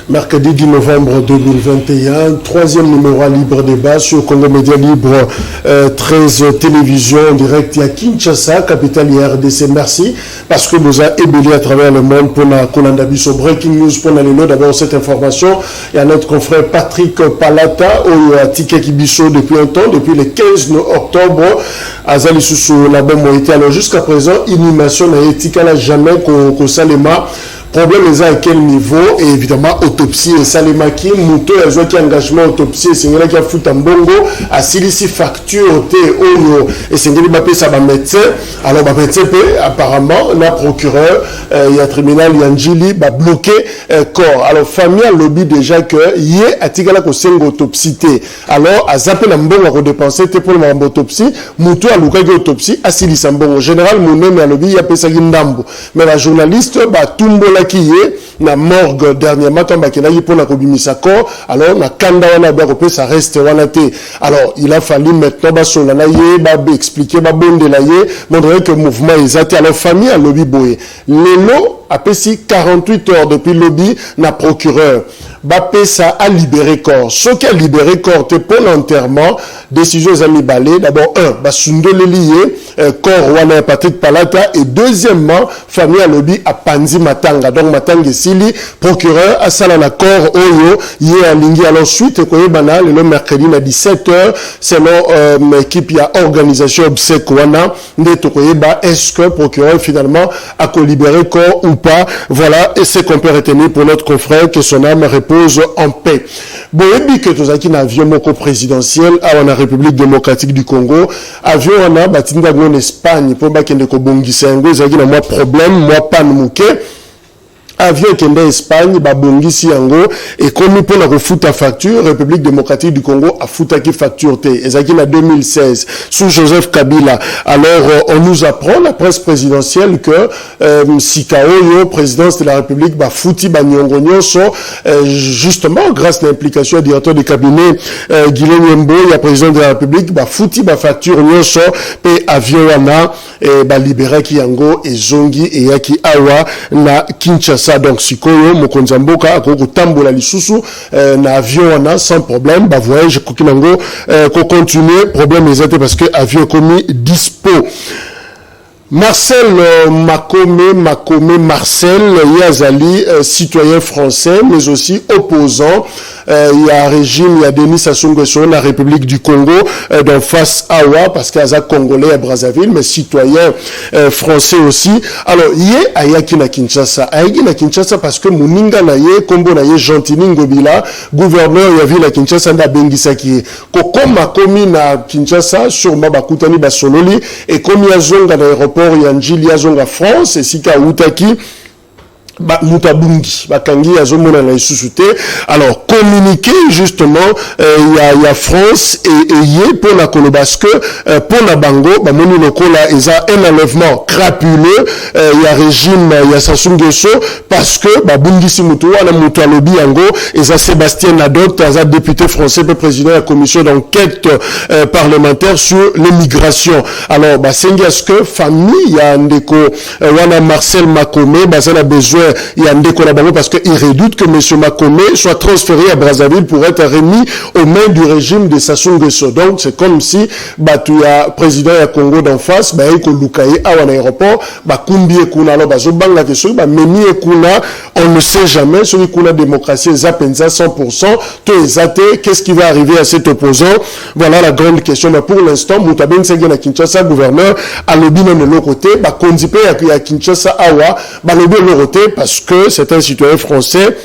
Mercredi 10 novembre 2021, troisième numéro à Libre Débat sur Congo Média Libre, 13 télévisions en direct à Kinshasa, capitale RDC. Merci parce que vous avez ébélé à travers le monde pour la Kolandabiso Breaking News pour la Léno. D'abord cette information et à notre confrère Patrick Palata au Tiké Kibiso depuis un temps, depuis le 15 octobre à Zalisusu la Moïté. Alors jusqu'à présent, inhumation n'a été jamais qu'au Salema. Problème est à quel niveau? Et évidemment, autopsie et salemaki, mouto, elles ont qui engagement autopsie, c'est là qui a foutu un bongo, à silici facture, oyo, et c'est là qui ça va médecin. Alors, bah, médecin, apparemment, la procureur, il y a tribunal Yanjili, bah, bloqué, corps. Alors, famille a lobby déjà que, y est, à tigala ko sengo autopsie. Alors, à zappé la mbongo à redépenser, pour le autopsie, mouto à l'ouka autopsie, à silici mbongo. Général, mouné, mais à lobby, il y a pesa gindambo. Mais la journaliste, bah, tumbo la qui est na morgue dernièrement quand bakena yi pour la kobimisa corps alors na kanda wana ba ko ça reste wana té alors il a fallu maintenant ba sola na yé ba expliquer ba bonde la yé montrer que mouvement exact alors famille a lobby boye lelo a pesi 48 heures depuis lobby na procureur Bappé ça a libéré corps. Ce qui a libéré corps, c'est pour l'enterrement, décision à balé. D'abord, sunde le lié, corps wana Patrick Palata, et deuxièmement, famille à lobby à Panzi Matanga. Donc, Matanga Sili, procureur, à Salana corps, Oyo, yé à Lingui. Alors, suite, le mercredi à 17h, selon l'équipe, il y a organisation obsèque wana, est-ce que procureur finalement a libéré corps ou pas? Voilà, et c'est qu'on peut retenir pour notre confrère que son âme répond en paix. Boyebi que tous qui avion moko présidentiel à la République démocratique du Congo, avion on a batinda en Espagne pour bakende ko bongisa ngo zaki na moi problème moi pas mouké avion qui est en Espagne, babongisi yango, et comme pour la refoute à facture, République démocratique du Congo a foutu qui facture T. Et ça en 2016, sous Joseph Kabila. Alors, on nous apprend, la presse présidentielle, que Sikaoyo, présidence de la République, fouti banyongonyo, sont justement, grâce à l'implication du directeur du cabinet, Guilhem Yembo, il y a président de la République, fouti facture nyonso, pe avion wana, et libéré ki yango, et zongi, et yaki awa, na Kinshasa. Donc sikoyo mokonzi mboka akoko tambola lisusu na avion wana sans problème ba voyage kokinango ko continuer problème exact parce que avion commis dispo. Marcel Marcel Yazali, citoyen français, mais aussi opposant. Il y a un régime, il y a Denis Sassou Nguesso, la République du Congo, dans face Awa, parce qu'il y a un Congolais à Brazzaville, mais citoyen français aussi. Alors, il y a Ayaki na Kinshasa. Ayaki na Kinshasa parce que Mouninga na ye, Kombo na ye, Gentini Ngobila, gouverneur, il y avait la Kinshasa na Bengisaki. Koko Makomi na Kinshasa, sur Mabakutani Basololi, et comme il y a zonga dans l'aéroport, Yanjili Yazonga France et Sika Outaki Mutabungi Bakangi Azomona na Isusute. Alors communiquer justement il y a France et yé pour la Colo parce que pour la Bango moni lokola eza un enlèvement crapuleux il y a régime il y a Sassou Nguesso parce que Bungisi Mutu wana Mutu alobi yango eza Sébastien Nadot eza député français et président de la commission d'enquête parlementaire sur l'immigration. Alors sengi est-ce que famille ya ndeko wana Marcel Makome ça a besoin il y a un décollaborateur parce qu'il redoute que M. Makome soit transféré à Brazzaville pour être remis aux mains du régime de Sassou Nguesso. Donc, c'est comme si, tu as président du Congo d'en face, il Lukaye à un aéroport, Kumbi et Kuna, alors, Zobanga Kesso, Meni et Kuna, on ne sait jamais, celui qui a démocratie, Zapenza 100%, tout est athée, qu'est-ce qui va arriver à cet opposant? Voilà la grande question. Mais pour l'instant, Moutaben Segena Kinshasa, gouverneur, à l'objet de l'autre côté, Kondipe à Kinshasa, Awa, l'objet de l'autre côté, parce que c'est un citoyen français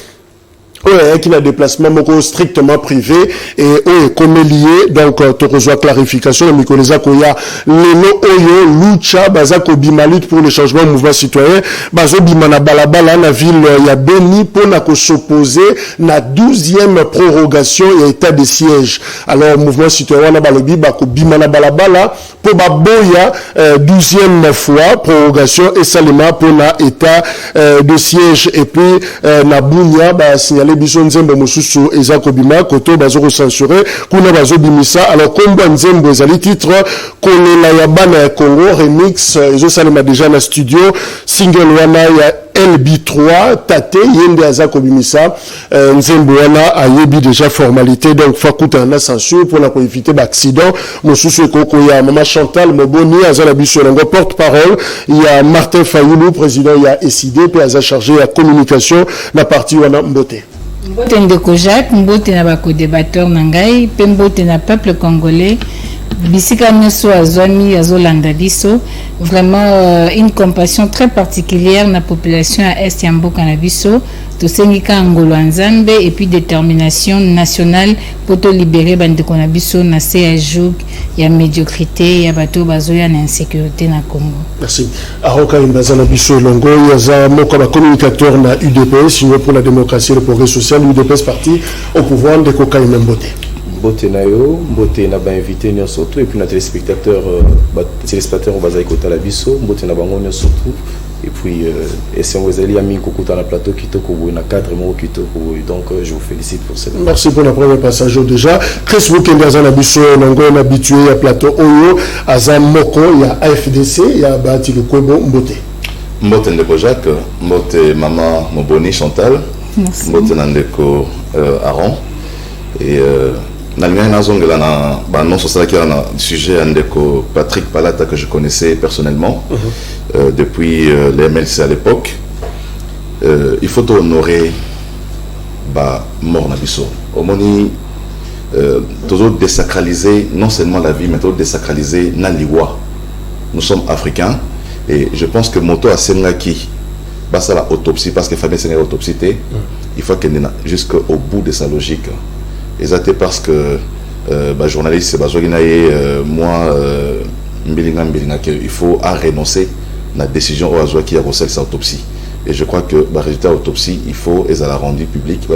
qui a un déplacement strictement privé et comme lié donc tu reçois clarification de Mikoleza Koya lelo oyo lucha bazako bimalit pour le changement mouvement citoyen bazo bimana balabala na ville ya Beni pour na ko s'opposer na 12e prorogation et état de siège. Alors mouvement citoyen na balobi bako bimana balabala pour baboya 12e fois prorogation et salima pour na état de siège et puis na bunya ba signaler biso nzembo mosusu eza kobima koto bazo censurer kuna bazo bimisa. Alors kombo nzembo ezali titre kolela ya bana ya Congo remix ezo salema déjà na studio single wana ya LB3 tate yende azako bimisa nzembo wana ayebi déjà formalité donc fakuta na censure pour la éviter d'accident mosusu koko ya Maman Chantal Moboni azala biso ngo porte-parole il y a Martin Fayoulou président il y a SID puis aza chargé la communication la partie wana mbote mbote ndeko Jacques mbote na bako débatteur nangai pe mbote na peuple congolais bisika nyonso azwami azolanda biso vraiment une compassion très particulière na population à est ya mboka na biso tosengika ngolo nzambe et puis détermination nationale pour to libérer bandeko na biso na CAJOG ya médiocrité ya bato bazoya na insécurité na Congo. Merci. Aroka Mbazana biso longo yaza moko ba communicateur na UDPS Union pour la démocratie et le progrès social UDPS parti au pouvoir de Koka Mbote. Mbote na yo, mbote na ba invité nyo surtout et puis na téléspectateurs on va écouter la biso, mbote na bango nyo surtout et puis et si on vous allez ami kokuta na plateau kitoko na cadre mo kitoko donc je vous félicite pour cela. Merci pour la première passage déjà. Chris Wukendaza na biso nango na habitué à plateau oyo azam moko ya AFDC ya bati le kwebo mbote. Mbote ndeko Jacques, mbote maman Moboni Chantal, mbote ndeko Aaron et Nalmien Nazongela na ba non sur ça qui a un sujet ndeko Patrick Palata que je connaissais personnellement depuis les MLC à l'époque. Il faut honorer ba mort na biso. Omoni toujours désacraliser non seulement la vie mais toujours désacraliser naliwa. Nous sommes africains et je pense que moto a sengaki basa la autopsie parce que Fabien Sénégal autopsie il faut qu'elle jusqu'au bout de sa logique. Exactement parce que journaliste moi il faut renoncer à la décision au hasard qui a reçu cette autopsie et je crois que le résultat de l'autopsie il faut la rendre public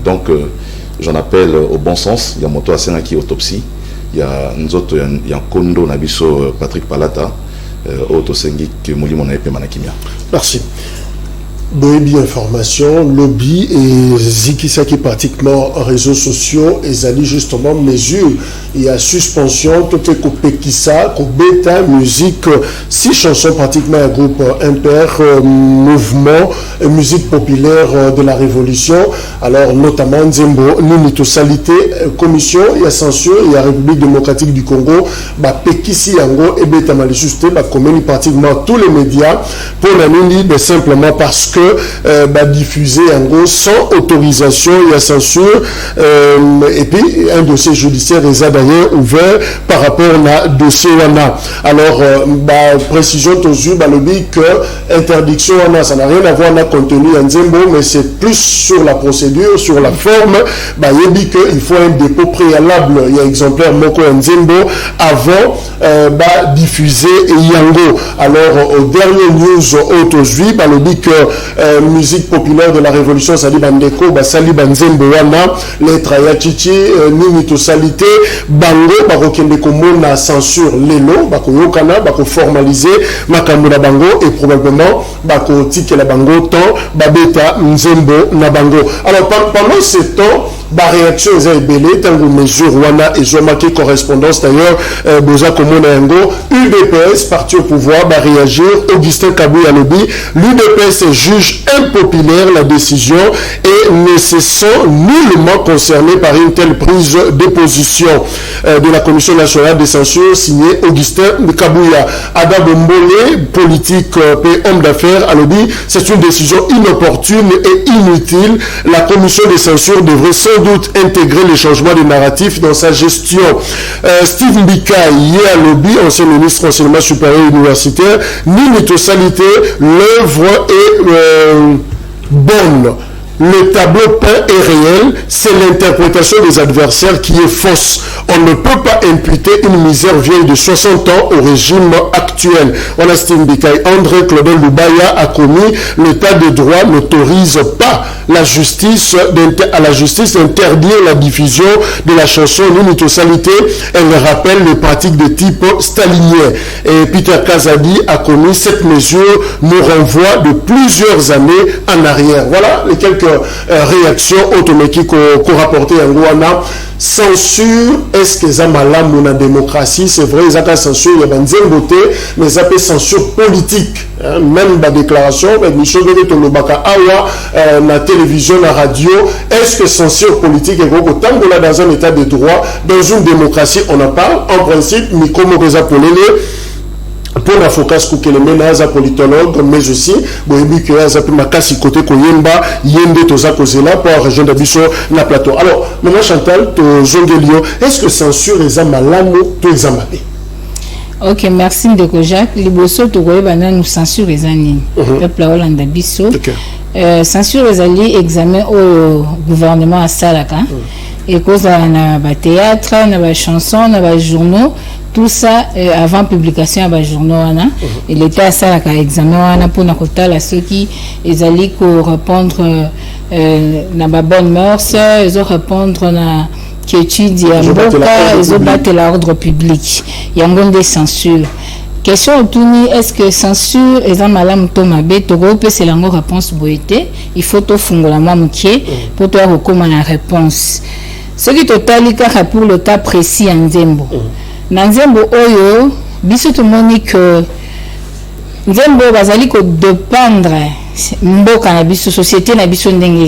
donc j'en appelle au bon sens il y a moto à qui autopsie il y a nous autres il y a Kondo Nabiso Patrick Palata autosengi que moli mon manakimia. Merci. Boébi information, lobby et Zikisaki pratiquement réseaux sociaux et Zali justement mesure. Il y a suspension, tout est coupé Kissa, bêta, musique, 6 chansons pratiquement un groupe imper, mouvement, musique populaire de la révolution. Alors notamment Nzembo, Ninito Salité, commission, il y a censure, il y a République démocratique du Congo, Pekissi Yango et bêta Malisuste, communique pratiquement tous les médias pour la nuit, simplement parce que diffusé en gros sans autorisation et à censure et puis un dossier judiciaire est d'ailleurs ouvert par rapport à dossier WANA. Alors précision aux yeux lobby que interdiction WANA ça n'a rien à voir avec contenu en Nzembo mais c'est plus sur la procédure sur la forme il dit qu'il faut un dépôt préalable il y a exemplaire moko en Nzembo avant diffuser Yango. Alors au dernier news aujourd'hui lobby que musique populaire de la révolution Sali Bandeko Basali Banzembo wana lettre ya chichi Ninito Salité bango bakokende komona censure lelo bakoyokana bakoformaliser makambo na bango et probablement bakotikela bango temps babeta Nzembo na bango. Alors pendant ce temps réaction est belé tant que mesure wana et je marqué correspondance d'ailleurs boza komona yango UDPS parti au pouvoir réagir Augustin Kabouya lobby l'UDPS juge impopulaire la décision et ne se sent nullement concerné par une telle prise de position de la Commission nationale de censure signée Augustin Kabouya. Ada Bombole, politique et homme d'affaires, a dit c'est une décision inopportune et inutile. La Commission de censure devrait sans doute intégrer les changements de narratif dans sa gestion. Steve Mbika, hier à lobby, ancien ministre enseignement supérieur universitaire, Ninito Salité, l'œuvre est bonne. Le tableau peint est réel, c'est l'interprétation des adversaires qui est fausse. On ne peut pas imputer une misère vieille de 60 ans au régime actuel. On a Stimbikaï, André Claudel Lubaya a commis l'état de droit n'autorise pas la justice à la justice d'interdire la diffusion de la chanson Ninito Salité. Elle rappelle les pratiques de type stalinien. Et Peter Kazadi a commis cette mesure nous renvoie de plusieurs années en arrière. Voilà les quelques réaction automatique qu'on rapporte en Rwanda. Censure, est-ce que ça malamu na démocratie? C'est vrai, ça censure, il y a une beauté, mais ça peut censure politique. Même la déclaration, mission de Tolobaka Awa, la télévision, la radio, est-ce que censure politique est autant que là dans un état de droit, dans une démocratie, on en parle, en principe, mais comme on les appelle pour la focus que les menaces politologues mais aussi bon et que ça peut marquer côté koyemba yende toza kozela pour région d'Abisso na plateau. Alors maman Chantal to zongelio, est-ce que censure les amalamu to les amabé? Ok, merci Ndeko Jacques. Liboso to koyeba na nous censure les années peuple Hollande Abisso. Censure les alliés examen au gouvernement à Salaka et cause na ba théâtre, na ba chanson, na ba journaux. Tout ça avant publication à bas journaux et l'État a ça la examen pour na kotala ceux qui ils allaient répondre na ba bonne mœurs ils ont répondre na qui étudie mboka ils ont battu l'ordre public il y a un des censure question autour est-ce que censure et en malam tomabe to peut c'est la réponse boité il faut to fungola mamukie pour toi recommander la réponse ce qui total car pour le cas précis en Nzembo Nzembo oyo biso to moni que Nzembo bazali ko dépendre mboka na biso société na biso ndenge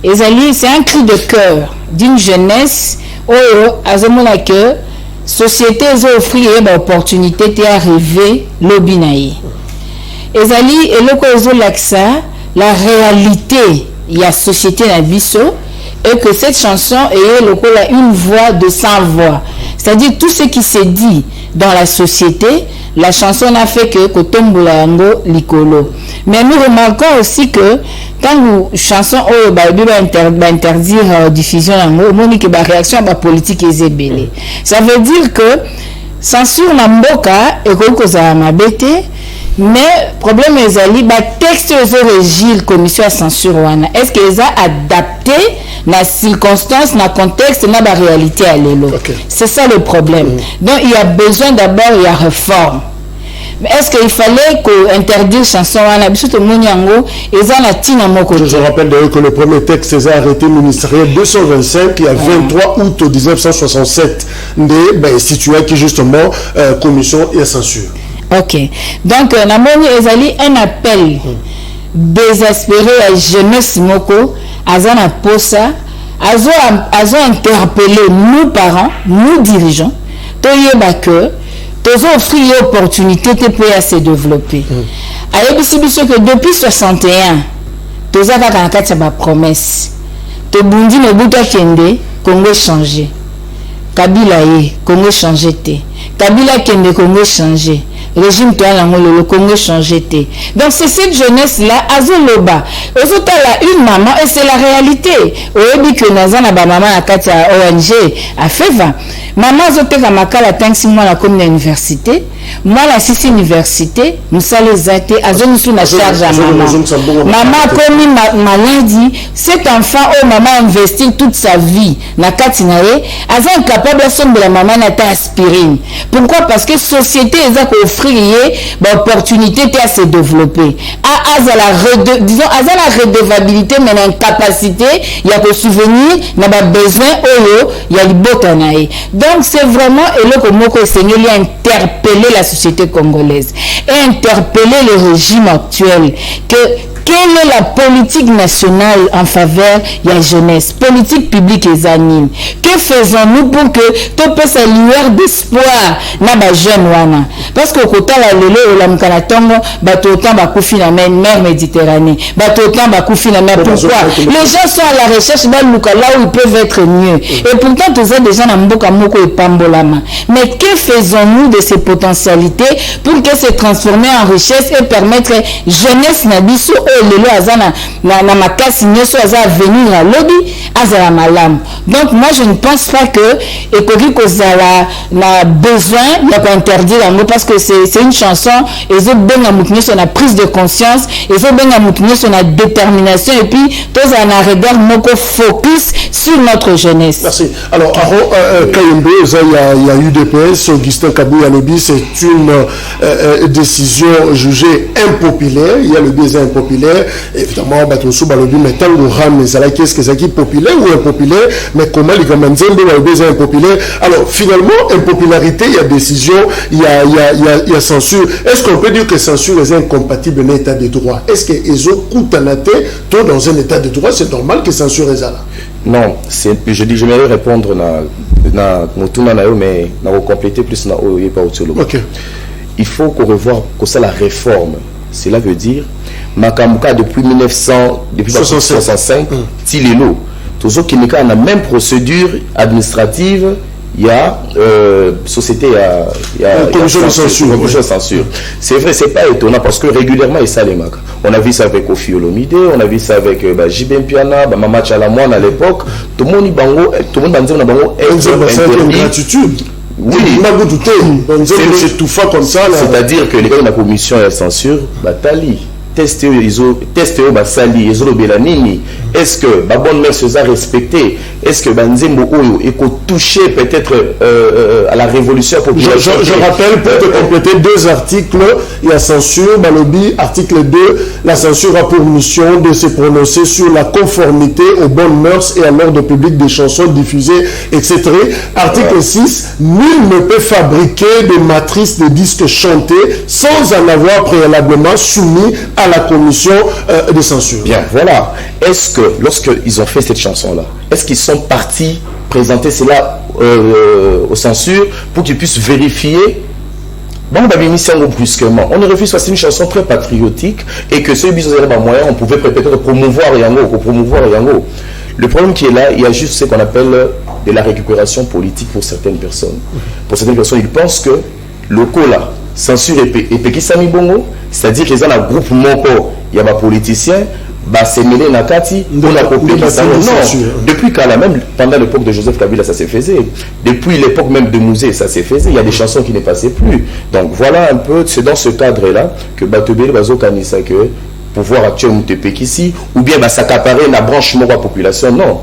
ezali c'est un cri de cœur d'une jeunesse oyo azomona que société zo offrir ba opportunité te arriver lobi na ye ezali eloko ezo laksa la réalité ya société na biso et que cette chanson est une voix de 100 voix. C'est-à-dire tout ce qui se dit dans la société, la chanson n'a fait que Kotombola Yango Likolo. Mais nous remarquons aussi que quand vous chanson interdire diffusion yango, monique ba réaction à la politique est zébélé. Ça veut dire que censure na mboka et koza mabete. Mais problème est ali ba texte aux régir commission à censure wana est-ce qu'ils a adapté la circonstance na contexte na ba réalité à l'élo c'est ça le problème donc il y a besoin d'abord il y a réforme mais est-ce qu'il fallait qu'on interdire chanson wana biso to monyango eza na tina moko je rappelle d'ailleurs que le premier texte est arrêté ministériel 225 il y a 23 août 1967 de situé qui justement commission et censure. Ok. Donc, Namoni Ezali un appel désespéré à la jeunesse moko, Azana Posa, Azo interpellé nous parents, nous dirigeants, Toyeba que, Tozo offrir l'opportunité de se développer. Ayebisi biso que depuis 61, Toza Kaka ba promesse. Tobundi no buta kende, Congo changé. Kabila ye, Congo changé te. Kabila kende, Congo changé. Régime toi le Congo changé. Donc c'est cette jeunesse là azoloba ozotala une maman et c'est la réalité oyebi que nazana ba maman akati ya ONG a fait 20 maman azoteka makala tanksi moi la comme université moi la sisi université musale zate azonisu na charge à maman comme maladie cet enfant oh maman investit toute sa vie na kati na ye aza incapable de la maman na ta aspirine pourquoi parce que société eza ko l'opportunité à se développer disons à la redevabilité mais l'incapacité il y a que souvenir il y a besoin il y a le donc c'est vraiment le Seigneur a interpellé la société congolaise et interpellé le régime actuel que quelle est la politique nationale en faveur de la jeunesse, politique publique et anime? Que faisons-nous pour que tout puisse à lueur d'espoir na ba jeune wana? Parce que kota la lelo la mkanatongo bato autant ba kufi na mer Méditerranée, bato autant ba kufi na mer. Pourquoi? Les gens sont à la recherche d'un luka là où ils peuvent être mieux. Et pourtant tous ces gens na mboka moko et pambolama. Mais que faisons-nous de ces potentialités pour que se transformer en richesse et permettre jeunesse na biso lelo azana na makasi nyoso aza venir à lobby azala malam Donc moi je ne pense pas que Ekoki Kozala n'a besoin d'interdire l'amour parce que c'est une chanson et ils ont bien sur la prise de conscience, ils ont bien sur la détermination et puis tous en regard moko focus sur notre jeunesse. Merci. Alors Kayembe, il y a UDPS, Augustin Kabou Yalobi, c'est une décision jugée impopulaire. Il y a le biais impopulaire. Évidemment, Batoussou Balobi, mais tant que Ram, qu'est-ce que c'est qui populaire ou impopulaire, mais comment les Gamanzembe, le biais impopulaire. Alors, finalement, impopularité, il y a décision, il y a censure. Est-ce qu'on peut dire que censure est incompatible avec l'état de droit? Est-ce que les autres coûtent un athée, dans un état de droit, c'est normal que censure est là? Non, j'aimerais répondre mais na compléter plus na OK. Il faut qu'on revoie que ça la réforme. Cela veut dire Makambuka depuis 1965 Tilelo toujours qui n'est qu'à la même procédure administrative. Il y a société, il y a commission de censure. C'est vrai, c'est pas étonnant parce que régulièrement il ça les marques. On a vu ça avec Kofi Olomide, on a vu ça avec Jibem Piana, Mama Chalamoine à l'époque. Tout le monde bango une gratitude. Oui, c'est tout fait comme ça. C'est-à-dire que les gars de la commission de censure, Batali. Tester basali ezolo belanini, est-ce que la bonne mère se a respecté, est-ce que Banzembo Oyo est touché peut-être à la révolution populaire. Je rappelle pour te compléter 2 articles, il y a censure Balobi, article 2, la censure a pour mission de se prononcer sur la conformité aux bonnes mœurs et à l'ordre public des chansons diffusées, etc. Article 6, nul ne peut fabriquer des matrices de disques chantés sans en avoir préalablement soumis à la commission de censure. Bien, voilà. Est-ce que, lorsqu'ils ont fait cette chanson-là, est-ce qu'ils sont partis présenter cela aux censures pour qu'ils puissent vérifier? Bon, brusquement. On aurait vu ça, c'est une chanson très patriotique et que ceux qui ont moyen, on pouvait peut-être promouvoir Yango. Le problème qui est là, il y a juste ce qu'on appelle de la récupération politique pour certaines personnes. Pour certaines personnes, ils pensent que le là, censure et Pekisami Bongo, c'est-à-dire qu'ils ont un groupe moko, il y a des politiciens, c'est mêlé nakati, on a copié non, depuis quand même pendant l'époque de Joseph Kabila ça se faisait, depuis l'époque même de Mouzé ça se faisait, il y a des chansons qui ne passaient plus. Donc voilà un peu, c'est dans ce cadre-là que Batobele Bazo Kanisa que pouvoir actuel Moutepekisi ou bien s'accaparer la branche moko population, non.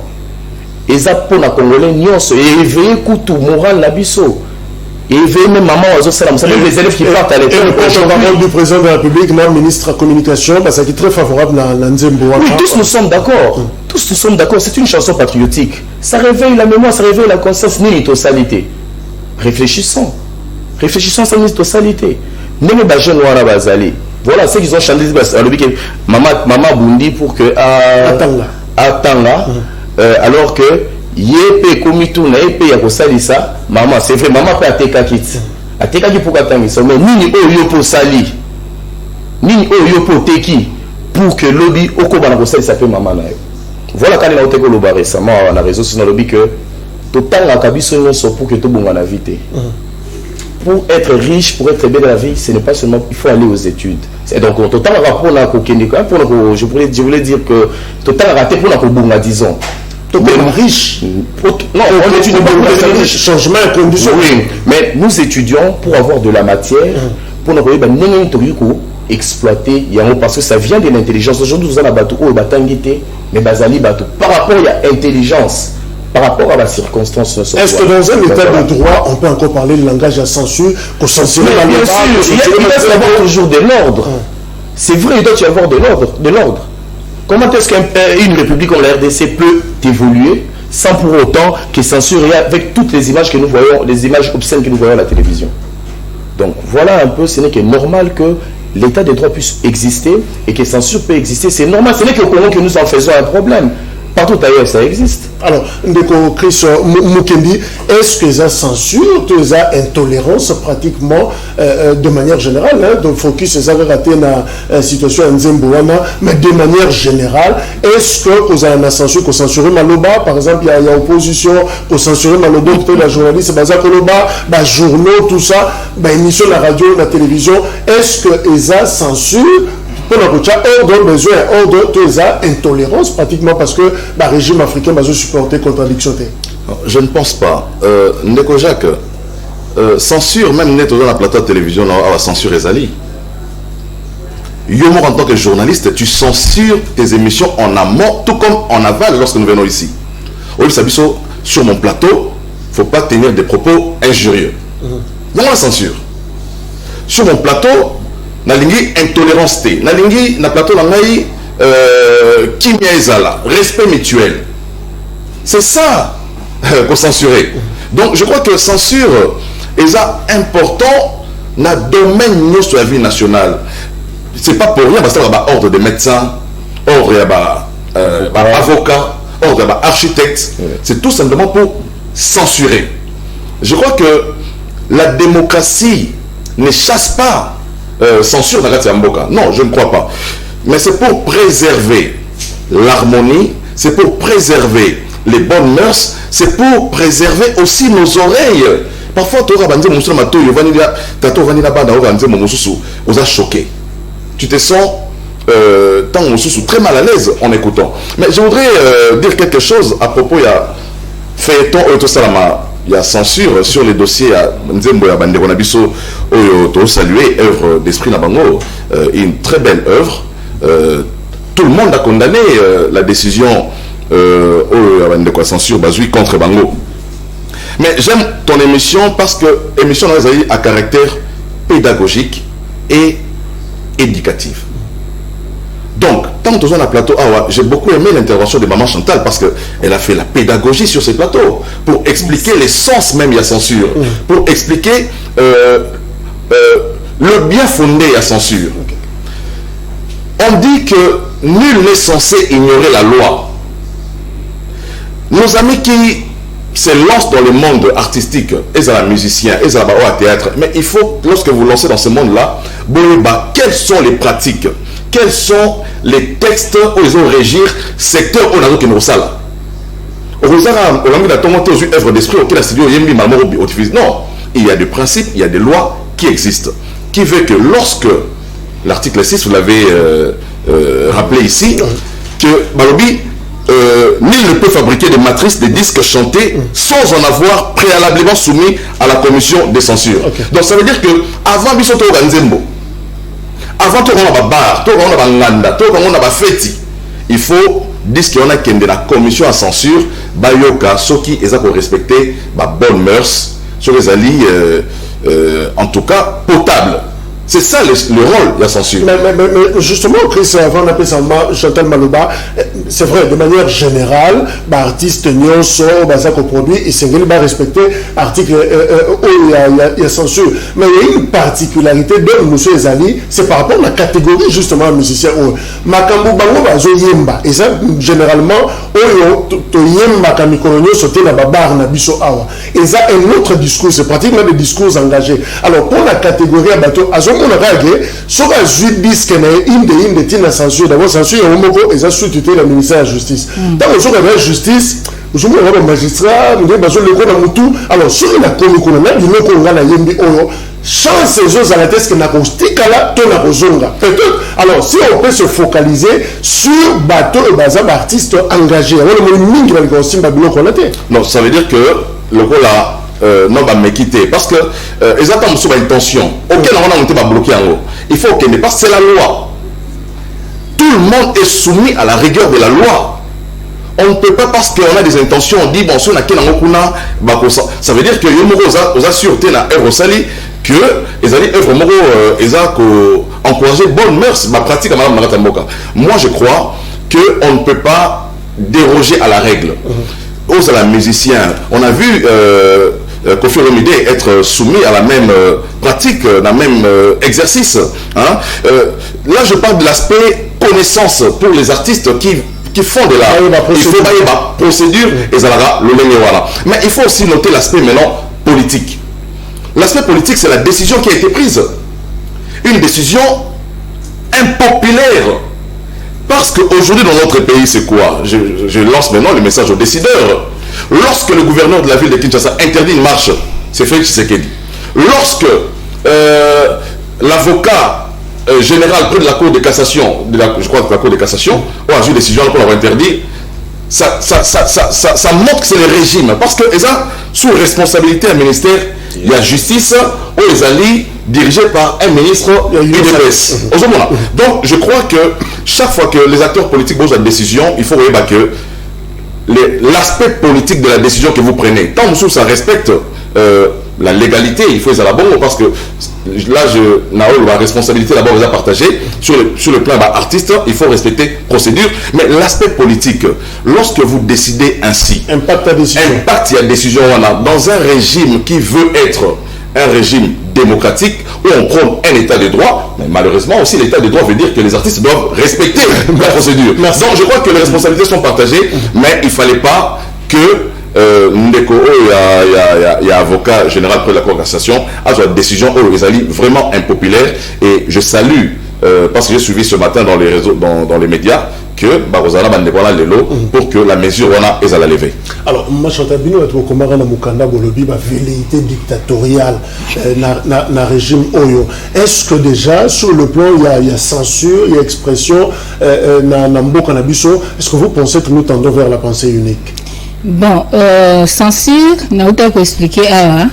Et ça pour la Congolais, et éveiller coup moral la biso. Et même maman les élèves qui partent à l'école. Le du président de la République, le ministre de la Communication, parce qu'il est très favorable à Nzembo. Oui, tous nous sommes d'accord. Tous nous sommes d'accord. C'est une chanson patriotique. Ça réveille la mémoire, ça réveille la conscience, ni l'itosalité. Réfléchissons. Réfléchissons à sa mitosalité. Même les jeunes noirs bazali. Voilà ce qu'ils ont chanté. Maman Bundi pour que. Attends. Alors que. Yepe komitu na yepe ya kosalisa maman c'est vrai maman peut atekaki pour katangisa mais nini oyo po sali nini oyo po teki pour que lobby okoba na kosalisa pe maman na yo. Voilà quand il a été loba récemment on a réseau sur lobby que total la kabiso nyonso pour que to bonga na vite. Pour être riche, pour être bien dans la vie, ce n'est pas seulement il faut aller aux études. C'est donc total rapport na kokende pour je voulais dire que total raté pour na kobonga disons. Mais riche. Non, on étudie pas changement et conditions. Oui, mais nous étudions pour avoir de la matière, pour nous exploiter, parce que ça vient de l'intelligence. Aujourd'hui, nous avons bateau mais bazali bateau. Par rapport à l'intelligence, par rapport à la circonstance. Est-ce que dans un état de droit, on peut encore parler le langage à censure, qu'on censure la loi? Bien sûr, il doit y avoir toujours de l'ordre. C'est vrai, il doit y avoir de l'ordre. Comment est-ce qu'une république comme la RDC peut évoluer sans pour autant que censure avec toutes les images que nous voyons, les images obscènes que nous voyons à la télévision? Donc voilà un peu, ce n'est que normal que l'état des droits puisse exister et que censure peut exister. C'est normal, ce n'est qu'au Congo que nous en faisons un problème. Partout ailleurs, ça existe. Alors, Ndeko Chris Mukendi, est-ce que ça censure, que ça intolérance pratiquement de manière générale, donc focus ça va rater la situation en Nzemboana, mais de manière générale, est-ce que vous avez une censure, que censurer Maloba, par exemple, il y a opposition, que censurer Maloba, peut-être la journaliste, Baza Koloba, journaux, tout ça, émission, la radio, la télévision, est-ce que ça censure pour ordre besoin, ordre de ça, intolérance pratiquement parce que le régime africain va supporter contradiction. Je ne pense pas. Ndeko Jacques, censure, même net dans la plateau de télévision, on va censurer Ezali. Yo, en tant que journaliste, tu censures tes émissions en amont, tout comme en aval lorsque nous venons ici. Oui, sur mon plateau, il ne faut pas tenir des propos injurieux. Non, la censure. Sur mon plateau, na lingi intolérance té. Na lingi na plateau na ngai kimia ezala, respect mutuel. C'est ça qu'on censurer. Donc je crois que censure est important dans le domaine de la vie nationale. C'est pas pour rien parce qu'il y a ordre des médecins, ordre d'avocats, ordre d'architectes. C'est tout simplement pour censurer. Je crois que la démocratie ne chasse pas censure dans la Mboka. Non, je ne crois pas. Mais c'est pour préserver l'harmonie, c'est pour préserver les bonnes mœurs, c'est pour préserver aussi nos oreilles. Parfois, tu as choqué. Tu te sens très mal à l'aise en écoutant. Mais je voudrais dire quelque chose à propos, il y a feuilleton, il y a censure sur les dossiers à Nzembo ya Bandeko Nabiso, saluer œuvre d'Esprit Nabango, une très belle œuvre. Tout le monde a condamné la décision de censure Bazoui contre Bango. Mais j'aime ton émission parce que l'émission a un caractère pédagogique et éducatif. Donc, tant que on a plateau, j'ai beaucoup aimé l'intervention de Maman Chantal parce qu'elle a fait la pédagogie sur ces plateaux pour expliquer les sens même de la censure, pour expliquer le bien fondé de la censure. On dit que nul n'est censé ignorer la loi. Nos amis qui se lancent dans le monde artistique, ils sont musiciens, ils sont au théâtre, mais il faut, lorsque vous lancez dans ce monde-là, quelles sont les pratiques, quels sont les textes où ils ont régir secteur où on a qui nous sala. Non, il y a des principes, il y a des lois qui existent, qui veut que lorsque l'article 6, vous l'avez rappelé ici, que Balobi, nul ne peut fabriquer des matrices, des disques chantés sans en avoir préalablement soumis à la commission de censure. Donc ça veut dire que avant Bissoto Ganzembo, avant tout le monde a bar, tout le monde a nganda, tout le monde a fêti, il faut dire qu'il y a de la commission à censure, bayoka, ceux qui ont respecté la bonne mœurs, sur les alliés, en tout cas potable. C'est ça le rôle de la censure. Mais justement, Chris, avant d'appeler ça Chantal Maloba, c'est vrai, de manière générale, l'artiste Nyon sort, Bazako produit, et c'est qu'il va respecter l'article où il y a censure. Mais il y a une particularité de M. Ezali, c'est par rapport à la catégorie justement musicien. Makambu Bango Bazo Yemba, et ça, généralement, Yemba Kamikolonio sauté dans la barre Nabiso Awa. Et ça, un autre discours, c'est pratiquement des discours engagés. Alors, pour la catégorie à bateau, on a regardé, sur un disque, une tina censure, d'abord censure, et ça sous-tuté le ministère de la Justice. Dans le jour de la justice, je me dis, magistrat, nous avons besoin de l'école. Alors, sur la commune, on a dit qu'on a yembi oyo, chance ces choses à la tête que n'a pas stikala, ton a besoin. Peut-être, alors, si on peut se focaliser sur bateau et bazar d'artistes engagés, alors, le ming va le consigne, non, ça veut dire que le rôle là, non va me quitter parce que ils attendent sur intention auquel on a bloqué en haut. Il faut que parce que c'est la loi, tout le monde est soumis à la rigueur de la loi. On ne peut pas parce qu'on a des intentions on dit bon si on a quel ça veut dire que aux a sûreté na œuvre sali que ils allaient œuvre moro ils a encourager bonne mœurs ma pratique à madame Marata Mboka. Moi je crois que on ne peut pas déroger à la règle. Aux la musicien, on a vu Kofi Olomide être soumis à la même pratique, à la même exercice. Hein? Là, je parle de l'aspect connaissance pour les artistes qui font de la procédure et voilà. Mais il faut aussi noter l'aspect maintenant politique. L'aspect politique, c'est la décision qui a été prise. Une décision impopulaire. Parce qu'aujourd'hui dans notre pays, c'est quoi? Je lance maintenant le message aux décideurs. Lorsque le gouverneur de la ville de Kinshasa interdit une marche, c'est Félix Tshisekedi. Lorsque l'avocat général près de la Cour de cassation, je crois que la Cour de cassation, on a eu une décision pour l'avoir interdit. Ça montre que c'est le régime. Parce que ça, sous responsabilité du ministère, il y a justice, où les alliés dirigés par un ministre UDPS. Donc, je crois que chaque fois que les acteurs politiques posent la décision, il faut voir que l'aspect politique de la décision que vous prenez, tant que ça respecte la légalité, il faut les aller bon, parce que là, la responsabilité d'abord vous a partagé sur le plan artiste, il faut respecter la procédure, mais l'aspect politique, lorsque vous décidez ainsi, impact la décision dans un régime qui veut être un régime démocratique où on prône un état de droit, mais malheureusement aussi l'état de droit veut dire que les artistes doivent respecter la procédure. Merci. Donc je crois que les responsabilités sont partagées, mais il ne fallait pas que Ndeko, il y a avocat général pour la Cour de cassation, a une décision vraiment impopulaire, et je salue parce que j'ai suivi ce matin dans les réseaux, dans les médias, que Barozala Bandebola Lelo pour que la mesure est à la levée. Alors, moi, je suis velléité dictatoriale dans le régime Oyo. Est-ce que déjà, sur le plan, il y a censure, il y a expression dans Mbo Kanabiso? Est-ce que vous pensez que nous tendons vers la pensée unique? Bon, censure, n'a pas expliqué à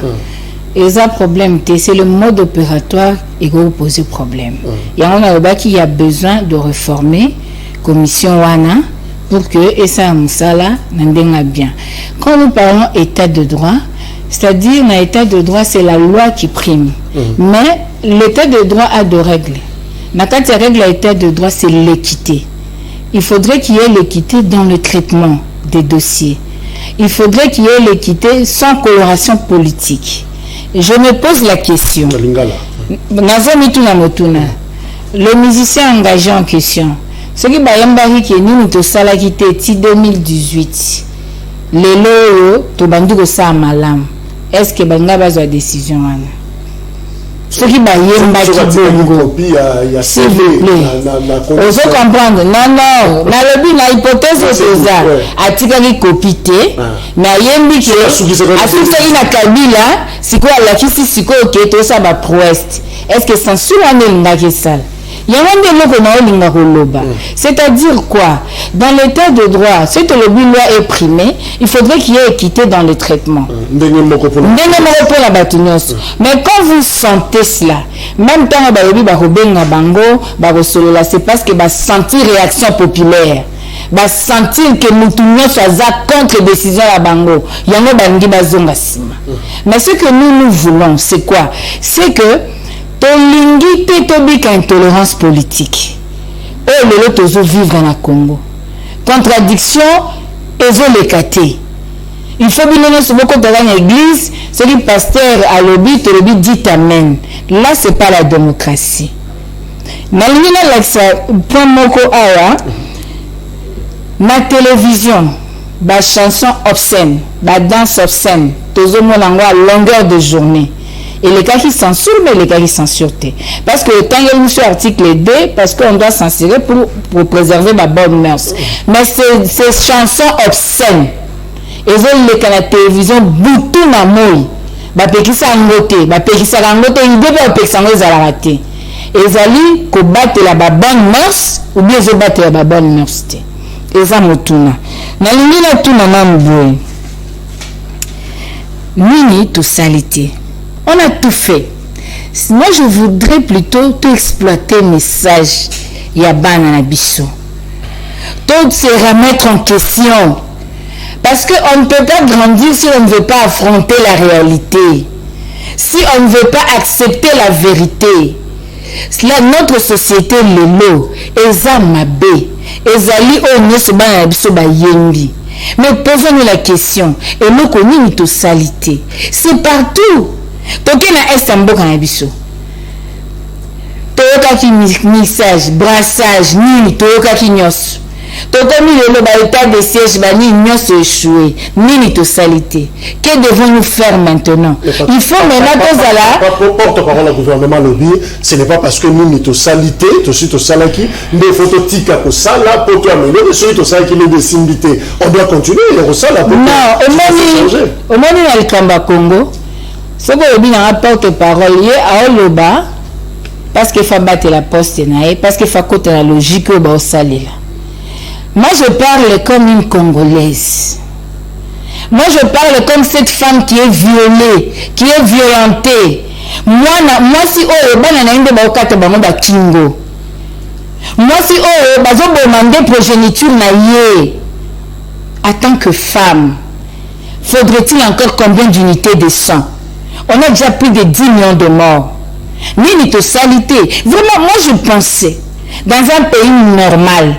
et un problème, c'est le mode opératoire qui va poser problème. Il y a besoin de réformer commission wana pour que et ça musala n'endenga bien. Quand nous parlons état de droit, c'est-à-dire dans l'état de droit c'est la loi qui prime. Mais l'état de droit a deux règles. Dans quatre règles à l'état de droit c'est l'équité. Il faudrait qu'il y ait l'équité dans le traitement des dossiers. Il faudrait qu'il y ait l'équité sans coloration politique. Je me pose la question. Le musicien engagé en question, ce qui bayambari qui nous to sala quitté 2018. Les lots to banduko sa malam. Est-ce que banga bazo décision wana? Ce qui bayambari bongo. S'il vous plaît. Oso comprendre. Non. Na lebi na hypothèse c'est ça. Atika ki copité. Na yembi ki asusa ina kabila siko la kisi siko ke to sa ba prouest. Est-ce que sans sur ane ngaki sala? C'est-à-dire quoi? Dans l'état de droit, si le loi est primé, il faudrait qu'il y ait équité dans le traitement. Mais quand vous sentez cela, même temps c'est parce que va sentir réaction populaire. Va sentir que nous sommes contre décision à Bango. Mais ce que nous voulons, c'est quoi? C'est que tolingi te tobika intolérance politique. Oh le tozo vivre dans Congo. Contradiction ezo lekate. Il faut bien se beaucoup dans l'église, c'est le pasteur à lobby te lobby dit amen. Là c'est pas la démocratie. Malgré l'accès point moko awa na télévision, ba chanson obscène, ba danse obscène, tozo monango à longueur de journée. Et les cas qui censurent, mais les cas qui censurent. Parce que tant qu'il y a sur l'article 2, parce qu'on doit censurer pour préserver ma bonne mœurs. Mais ces chansons obscènes, et veulent les cas la télévision, boutou na moi, bah pékisa angote, bah pékisa angote, il doit pas pékisa angote à la rater. Et ils allaient combattre la bonne mœurs, ou bien ils battent la bonne mœurs. Et ça motuna. Na l'ingina tuna na mboué. Nini tout salité. On a tout fait. Moi, je voudrais plutôt tout exploiter le message Yabana Nabiso. Tout se remettre en question. Parce qu'on ne peut pas grandir si on ne veut pas affronter la réalité. Si on ne veut pas accepter la vérité. Là, notre société, le lot, Eza Mabé, Ezali Onyesubana Nabiso Bayembi. Mais posons-nous la question. Et nous connaissons toute salité. C'est partout. Toke na estambo kanabiso. Toka ki mixage, brassage, ni toka ki nyos. Toka mi le état de siège bani nyos échoué, ni salité. Que devons-nous faire maintenant? Il faut maintenant que ça porte-parole au gouvernement lobby, ce n'est pas parce que nous sommes salité, nous sommes salaki, mais photo tika ko sala pour toi mais nous sommes salaki les décimbité. On doit continuer le sala pour. Non, au moins il Kamba Congo. Ce que je dis dans la porte-parole, il y a Oloba, parce qu'il faut battre la poste, parce qu'il faut côté la logique au salé. Moi, je parle comme une Congolaise. Moi, je parle comme cette femme qui est violée, qui est violentée. Moi, si kingo. Moi, si demander progéniture en tant que femme, faudrait-il encore combien d'unités de sang? On a déjà plus de 10 millions de morts. Ni salité. Vraiment, moi, je pensais, dans un pays normal,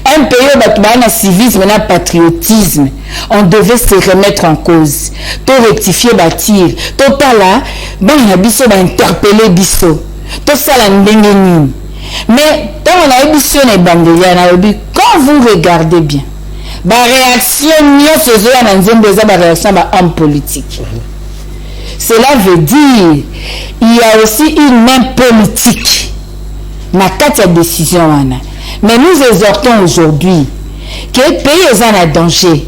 un pays où il y a un civisme et un patriotisme, on devait se remettre en cause. Tout rectifier, bâtir. Tout là, on a interpeller biso. Tout ça, là, mais quand vous regardez bien, la réaction la réaction homme politique. Cela veut dire il y a aussi une main politique dans la décision. Mais nous exhortons aujourd'hui que le pays est en danger,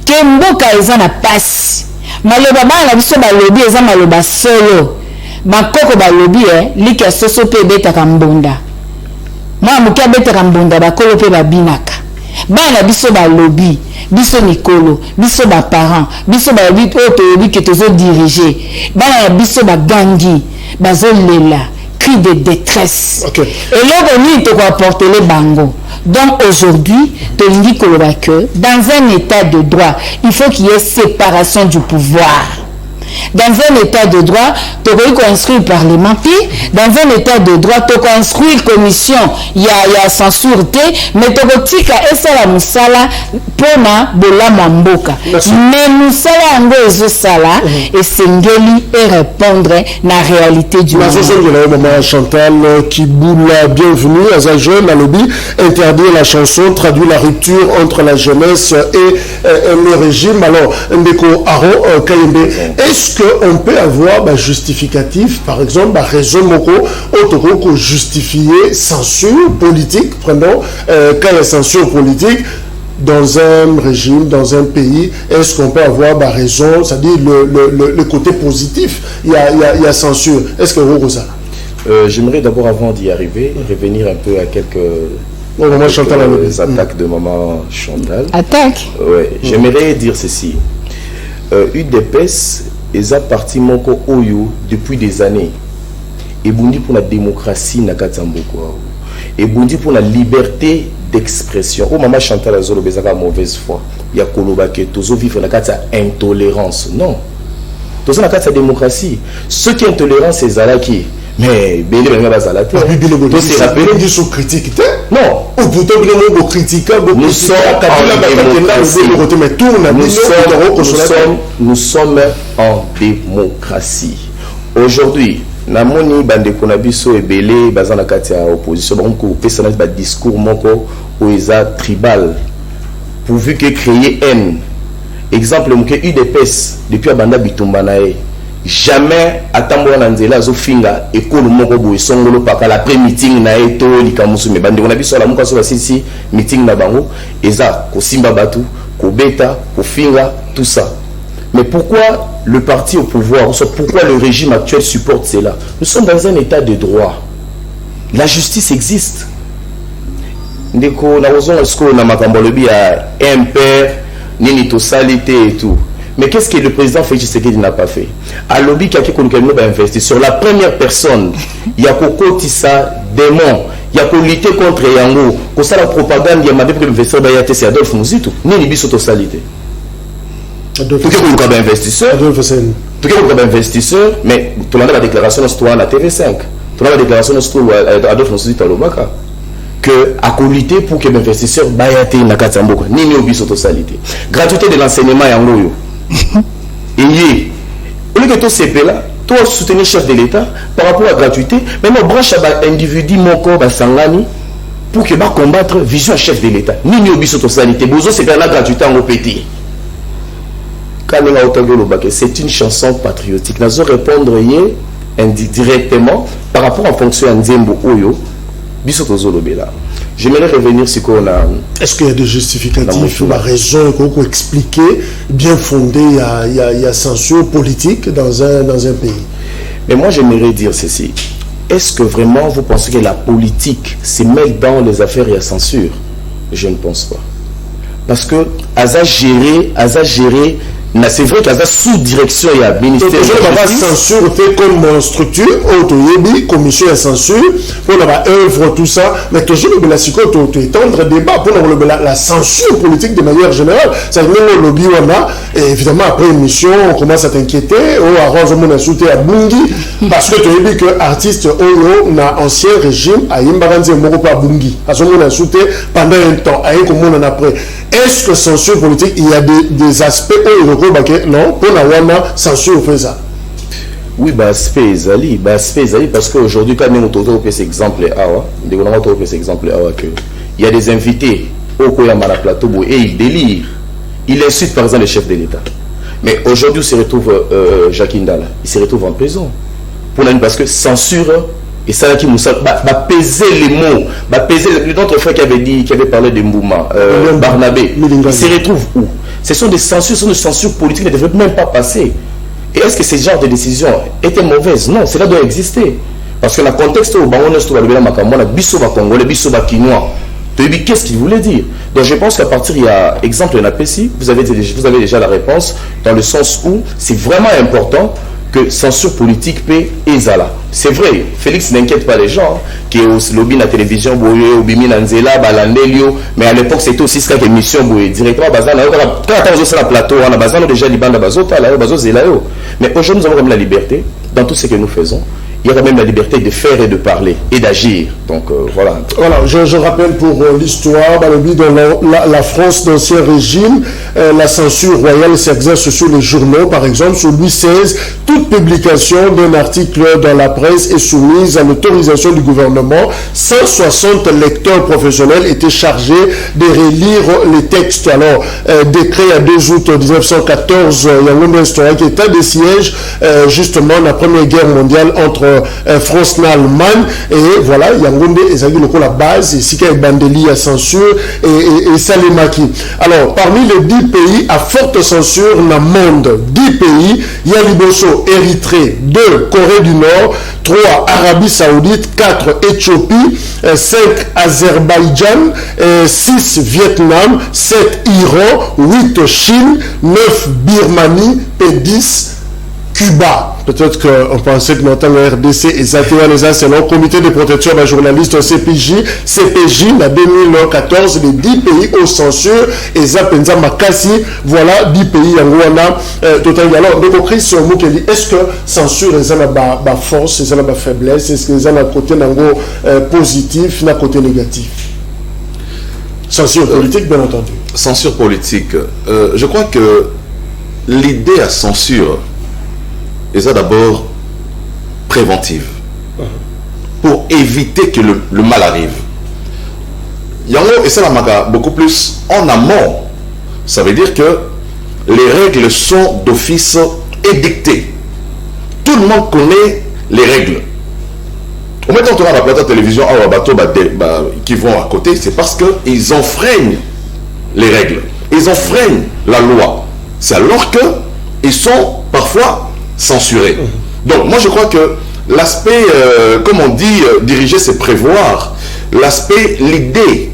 que Mboka est en passe. Maloba na biso ba lobby eza maloba solo. Bakoko ba lobby lika soso pe beta kambonda. Moi mukia beta kambonda bakolo pe babinaka. Bana biso ba lobby, biso Nikolo, biso ba parents, biso ba lobby to lobby que tozo diriger. Bana biso ba gangi, bazo lela. Cri de détresse. Okay. Et là, on te apporter les bangos. Donc aujourd'hui, tu dis que dans un état de droit, il faut qu'il y ait séparation du pouvoir. Dans un état de droit, tu peux construire parlementaire. Dans un état de droit, tu peux construire commission. Il y a censure, mais tu peux dire que c'est la moussala pour de la mamboka. Mais moussala en gros sala et sengeli et répondre à la réalité du monde. Maman Chantal qui boule la bienvenue à un jeune à lobby interdire la chanson traduit la rupture entre la jeunesse et le régime. Alors Ndeko Aro Kayembe, est-ce qu'on peut avoir un justificatif, par exemple, raison moko autour justifier censure politique, prenons quand il y a censure politique dans un régime, dans un pays, est-ce qu'on peut avoir raison, c'est-à-dire le côté positif, il y a censure. Est-ce que vous ça? J'aimerais d'abord, avant d'y arriver, revenir un peu à quelques attaques de maman Chantal. Attaque? Ouais, j'aimerais dire ceci. UDPS est parti moko oyo depuis des années. Et bondi pour la démocratie na Katamboko. Et bondi pour la liberté d'expression. Oh maman Chantal Azolo bezaka mauvaise foi. Il y a koloba ke tozo vivre na kata intolérance. Non. Tozo na kata démocratie. Ce qui est intolérance c'est zalaki. Mais beli benga bazalate. To se rappeler du sous critique. Non. Ou plutôt bien critiquer nous sommes en démocratie. Aujourd'hui, namoni bande konabiso ebele bazana kati ya opposition banko pesana ba discours moko oeza tribal pourvu que créer haine. Exemple muke UDPS depuis abanda bitumba nae jamais atambola na nzela azofinga ekolo moko boye songolo paka la pré meeting na eto likamusu me bande kona biso la muka so basisi meeting na bango eza ko simba batu ko beta ko finga tout ça. Mais pourquoi le parti au pouvoir, pourquoi le régime actuel supporte cela? Nous sommes dans un état de droit. La justice existe. Ndeko na ozon esko na makambo lobi a impère nini to salité et tout. Mais qu'est-ce que le président Félix Tshisekedi n'a pas fait? À lobby qui a investi sur la première personne, il y a Kokotissa démon, il y a lutter contre Yango, que ça la propagande, il y a madame pour investir dans c'est Adolphe Mouzitou, ni ni biso to salité. Tout le monde investisseur, mais tout le monde a la déclaration de la TV5, tout le monde a la déclaration de Adolphe Mouzitou à l'Obaka. Que à lutter pour que l'investisseur bayate na Katamboka, ni ni biso to salité. Gratuité de l'enseignement Yango. Et au lieu que tout ces là, toi soutenir le chef de l'État par rapport à la gratuité, maintenant branche à l'individu mon corps à Sangani pour que va combattre vision à chef de l'État. Ni ni obiso to sanité, bozo c'est la gratuité en OPT. C'est une chanson patriotique. Nous allons répondre indirectement par rapport en fonction de Nzembo Oyo, biso to zolobela. J'aimerais revenir sur qu'on a. Est-ce qu'il y a des justificatifs, la raison qu'on peut expliquer, bien fondée, il y a censure politique dans un pays? Mais moi, j'aimerais dire ceci. est-ce que vraiment vous pensez que la politique se mêle dans les affaires et la censure? Je ne pense pas. Parce que Aza géré, c'est vrai qu'Aza sous direction et à ministère de la censure fait comme structure, autoyebi, commission de censure, pour la œuvre, tout ça, mais toujours le bélacico, étendre débat pour la censure politique de manière générale. Ça veut dire le lobby, on a, et évidemment, après une mission, on commence à t'inquiéter, à arrange mon insulté à Bungi, parce que tu as dit que artiste Oyo, n'a ancien régime, à Yimbaranzi et Moropa à Bungi, à son insulté pendant un temps, à un commun après. Est-ce que censure politique, il y a des aspects où non, pour la WAMA, censure fait ça? Oui, parce qu'aujourd'hui, quand même, on a cet exemple, il y a des invités au Koyamana Plateau et ils délirent. Il insulte par exemple le chef de l'État. Mais aujourd'hui, il se retrouve Jacques Indala, il se retrouve en prison. Parce que censure. Et ça qui nous peser les mots, peser notre frère qui avait parlé de Mbouma, Barnabé, il se retrouve où? Ce sont des censures politiques qui ne devraient même pas passer. Et est-ce que ce genre de décision était mauvaise? Non, cela doit exister. Parce que dans le contexte où qu'est-ce qu'il voulait dire? Donc je pense qu'à partir, il y a exemple de la PSI, vous avez déjà la réponse, dans le sens où c'est vraiment important que censure politique paie Ezala. C'est vrai, Félix n'inquiète pas les gens, qui est au lobby de la télévision, au Bimi Nanzela, Balandelio, mais à l'époque c'était aussi ce qu'il émission, directement, quand on a sur le plateau, on a déjà Libanda Bazota, mais aujourd'hui nous avons même la liberté, dans tout ce que nous faisons. Il y a quand même la liberté de faire et de parler et d'agir. Donc voilà. Voilà, je rappelle pour l'histoire, dans la France d'Ancien Régime, la censure royale s'exerce sur les journaux. Par exemple, sur Louis XVI, toute publication d'un article dans la presse est soumise à l'autorisation du gouvernement. 160 lecteurs professionnels étaient chargés de relire les textes. Alors, décret à 2 août 1914, il y a un historique état de siège, justement, la Première Guerre mondiale entre France et l'Allemagne, et voilà, il y a la base, ici qu'il y a Bandeli à censure et Salimaki. Alors, parmi les 10 pays à forte censure dans le monde, 10 pays, il y a Liboso, Érythrée, 2 Corée du Nord, 3 Arabie Saoudite, 4 Éthiopie, 5 Azerbaïdjan, 6 Vietnam, 7 Iran, 8 Chine, 9 Birmanie et 10 Cuba. Peut-être qu'on pensait que notre RDC et Zatéa, c'est le comité de protection des journalistes CPJ, la 2014, les 10 pays aux censures, et Zapenza Makasi, voilà 10 pays en Rwanda. Alors, donc, Chris, est-ce que censure est une force, est une faiblesse, est-ce que c'est un côté positif, un côté négatif? Censure politique, bien entendu. Censure politique. Je crois que l'idée à censure est d'abord préventive pour éviter que le mal arrive. Et ça beaucoup plus en amont. Ça veut dire que les règles sont d'office édictées. Tout le monde connaît les règles. Au moment où on a la plateau de télévision qui vont à côté, c'est parce qu'ils enfreignent les règles. Ils enfreignent la loi. C'est alors qu'ils sont parfois censurés. Donc moi je crois que l'aspect, comme on dit, diriger c'est prévoir. L'aspect, l'idée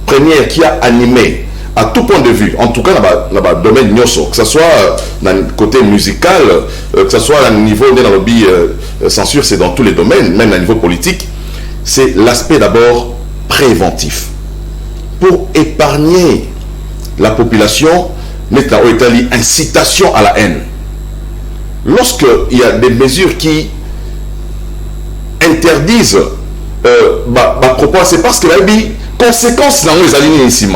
première qui a animé à tout point de vue, en tout cas dans le domaine nyoso, que ce soit dans le côté musical, que ce soit à niveau de la lobby censure, c'est dans tous les domaines, même à niveau politique, c'est l'aspect d'abord préventif. Pour épargner la population, incitation à la haine. Lorsqu'il y a des mesures qui interdisent propos, c'est parce que les conséquences dans les alignés ici.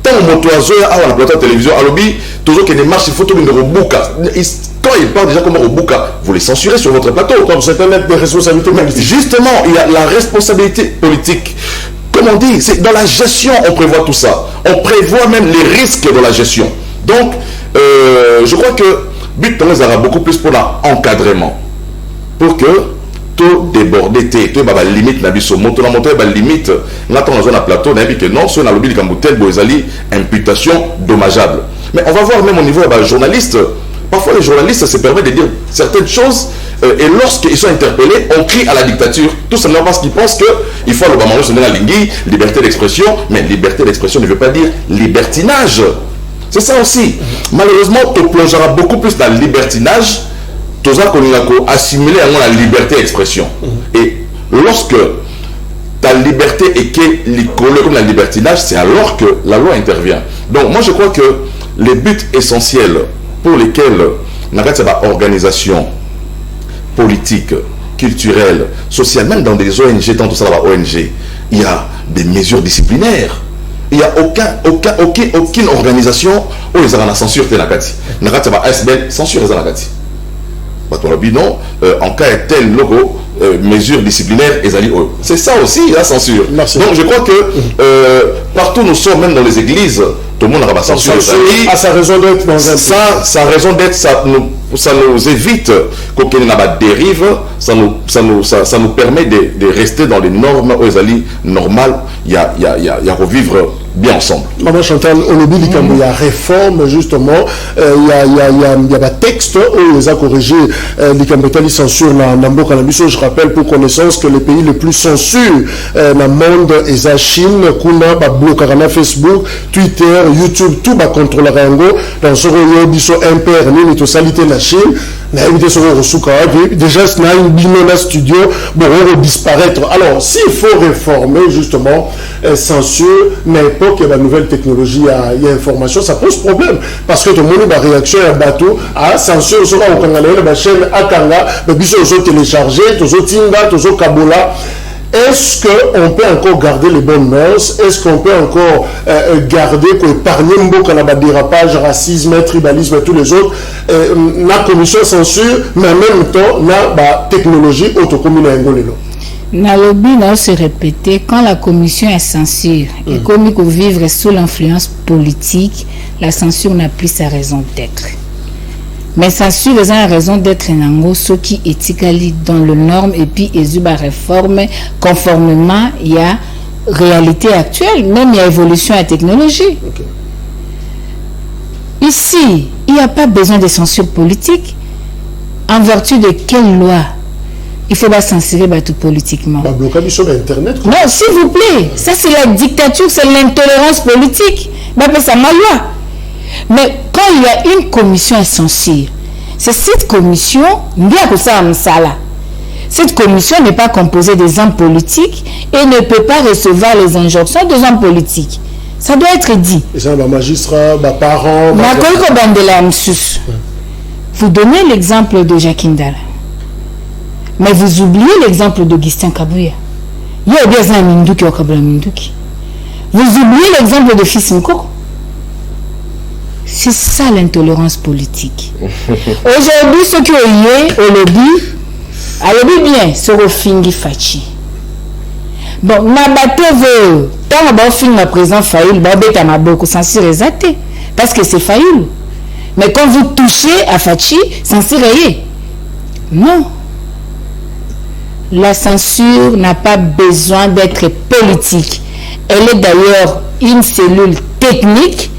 Tant que motoiseau à la plateau de télévision, à l'objet, toujours qu'il y a des marches, il faut tout le monde quand il parle déjà comme Robuka, vous les censurez sur votre plateau. Comme c'est un acte de responsabilité politique. Justement, il y a la responsabilité politique. Comme on dit, c'est dans la gestion, on prévoit tout ça. On prévoit même les risques de la gestion. Donc, je crois que but aura beaucoup plus pour l'encadrement, pour que tout déborde, tout la limite nabiso moto la moto la limite n'attend dans un plateau n'a que non sur la lobby de Kambutel boezali imputation dommageable. Mais on va voir même au niveau des journalistes, parfois les journalistes se permettent de dire certaines choses et lorsqu'ils sont interpellés, on crie à la dictature, tout simplement parce qu'ils pensent qu'il faut la liberté d'expression, mais liberté d'expression ne veut pas dire libertinage. C'est ça aussi. Malheureusement, tu plongeras beaucoup plus dans le libertinage, tu as assimilé à la liberté d'expression. Et lorsque ta liberté est comme la libertinage, c'est alors que la loi intervient. Donc moi je crois que les buts essentiels pour lesquels l'organisation politique, culturelle, sociale, même dans des ONG, dans tout ça, ONG, il y a des mesures disciplinaires. Il n'y a aucune organisation où ils ont la censure de la Kati. Censure de la Kati. Non, en cas de tel logo, mesures disciplinaires, c'est ça aussi la censure. Merci. Donc je crois que partout où nous sommes, même dans les églises, tout le monde a la censure. À sa raison d'être dans un sa raison d'être, ça nous évite qu'il y ait des dérives, ça nous permet de rester dans les normes normales, il y a revivre bien ensemble. Maman Chantal, au lobby, il y a réforme, justement, il y a des textes où ils ont corrigé les cambetali censure dans Nambo Cannabis. Je rappelle pour connaissance que les pays les plus censurés dans le monde, c'est la Chine, Kuna, Blocarana, Facebook, Twitter, YouTube, tout va contrôler Rango. Dans ce royaume, ils sont impairs, ni les salité la Chine. Déjà, c'est un binôme studio, bon, on va disparaître. Alors, s'il faut réformer, justement, censure, n'importe quelle nouvelle technologie, il y a information, ça pose problème. Parce que tout le monde a réaction à un bateau, à censure, sur la chaîne Akanga, mais puis sur télécharger, sur Tinga, sur Kabola. Est-ce qu'on peut encore garder les bonnes mœurs? Est-ce qu'on peut encore garder, épargner un dérapage, racisme, tribalisme et tous les autres? La commission censure, mais en même temps, la technologie autocommune à Ngolelo. Nalobi n'a se répété quand la commission est censure et comme il faut vivre sous l'influence politique, la censure n'a plus sa raison d'être. Mais censure ils ont la raison d'être nango ce qui éthiquement dans le norme et puis ils ont réforme conformément il y a réalité actuelle, même il y a évolution à la technologie. Okay. Ici, il n'y a pas besoin de censure politique. En vertu de quelle loi il faut pas censurer tout politiquement? Sur Internet. Non, s'il vous plaît, ça c'est la dictature, c'est l'intolérance politique. C'est ma loi. Mais quand il y a une commission à censure, c'est cette commission, cette commission n'est pas composée des hommes politiques et ne peut pas recevoir les injonctions des hommes politiques. Ça doit être dit. Magistrat, parents. Vous donnez l'exemple de Jacques Ndala. Mais vous oubliez l'exemple d'Augustin Kabouya. Il y a bien un Minduki au Kabula Minduki. Vous oubliez l'exemple de Fils Mko. C'est ça l'intolérance politique. Aujourd'hui, ce qui est au lobby bien, c'est au Fingi Fachi. Bon, Nabato veut, tant que film à présent Faïl, Babeta m'a beaucoup censé résater. Parce que c'est Faïl. Mais quand vous touchez à Fachi, censé rayer. Non. La censure n'a pas besoin d'être politique. Elle est d'ailleurs une cellule technique.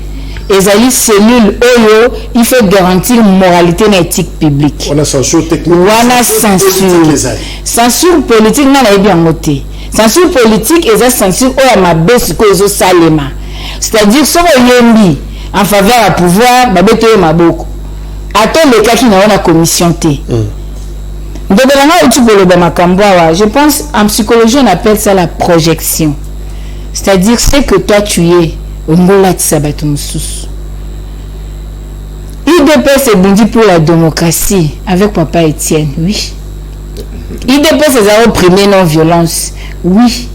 Et une cellule OYO, il faut garantir une moralité et éthique publique. On a censure technique. On a censure. Censure politique, on a bien noté. Censure politique, et la censure, on a ma baisse que les salema. C'est-à-dire, si on est en faveur à pouvoir, attends le cas qui n'a pas commission T. Je pense en psychologie on appelle ça la projection. C'est-à-dire c'est que toi tu es IDPS est bondi pour la démocratie avec Papa Étienne, oui. IDPS est opprimé non-violence, oui.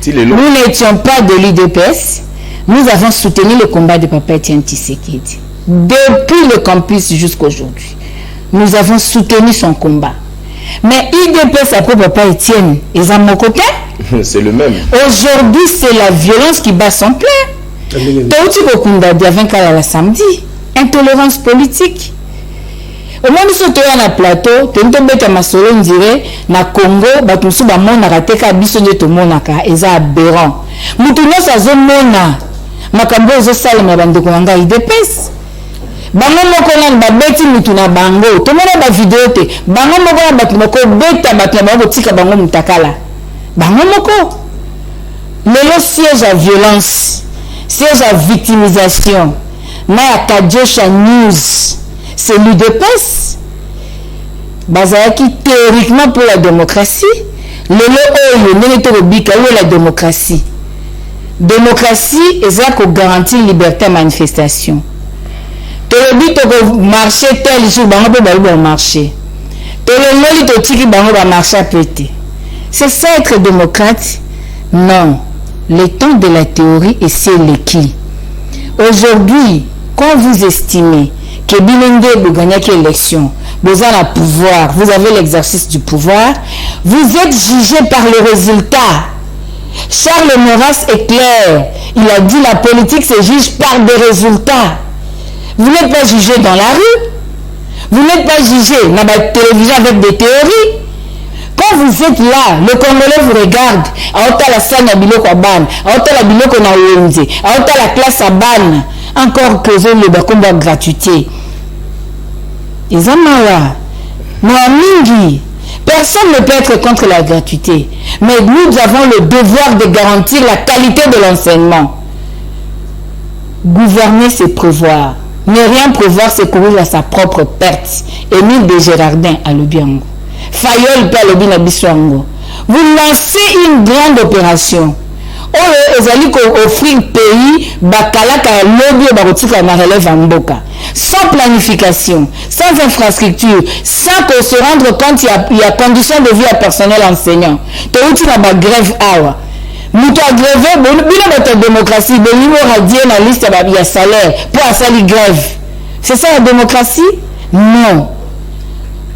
Nous n'étions pas de l'IDPS, nous avons soutenu le combat de Papa Étienne Tshisekedi. Depuis le campus jusqu'aujourd'hui, nous avons soutenu son combat. Mais IDPS après Papa Étienne, ils ont mon côté. C'est le même. Aujourd'hui, c'est la violence qui bat son plein. Tauti Kokunda Diavinka la samedi. Intolérance politique. Au moins, nous sommes sur un plateau, tu as ma solo, on dirait, na Congo, tu as un monde à teka, biso de tout monde à eza aberrant. Moutouna sa zone mona, makambo zo sale ma bande ko anga IDPS. bango moko na babeti mutu na bango tomona ba video te bango moko na batu moko beta batu na bango tika bango mutakala bango moko lelo siège à violence siège à victimisation na ya Kajosha News c'est l'UDPS bazalaki théoriquement pour la démocratie lelo oyo ndenge tokobika oyo la démocratie eza ko garantir liberté de manifestation tolobi toko marché tel jour bango pe bali bon marché tolongoli totiki bango ba marché pété c'est ça être démocrate non le temps de la théorie et c'est l'équilibre aujourd'hui quand vous estimez que Bilenge vous gagnez l'élection vous avez le pouvoir vous avez l'exercice du pouvoir vous êtes jugé par le résultat. Charles Maurras est clair il a dit la politique se juge par des résultats. Vous n'êtes pas jugé dans la rue. Vous n'êtes pas jugé dans la télévision avec des théories. Quand vous êtes là, le Congolais vous regarde. Aota la salle na biloko ban, aota la biloko na wenze, aota la classe à ban. Encore que je le bakomba gratuité. Ezamala. Moamingi. Personne ne peut être contre la gratuité. Mais nous avons le devoir de garantir la qualité de l'enseignement. Gouverner, c'est prévoir. Ne rien prévoir, c'est courir à sa propre perte. Émile de Gérardin à Lobiango. Fayol à Lobina Biswango. Vous lancez une grande opération. Vous allez offrir pays, bakalaka lobby barotika na relève en boka. Sans planification, sans infrastructure, sans que se rendre compte il y a conditions de vie à personnel enseignant. Tu as une grève awa. Nous avons grévé, nous avons démocratie, nous avons radié la liste de salaire pour faire grève. C'est ça la démocratie? Non.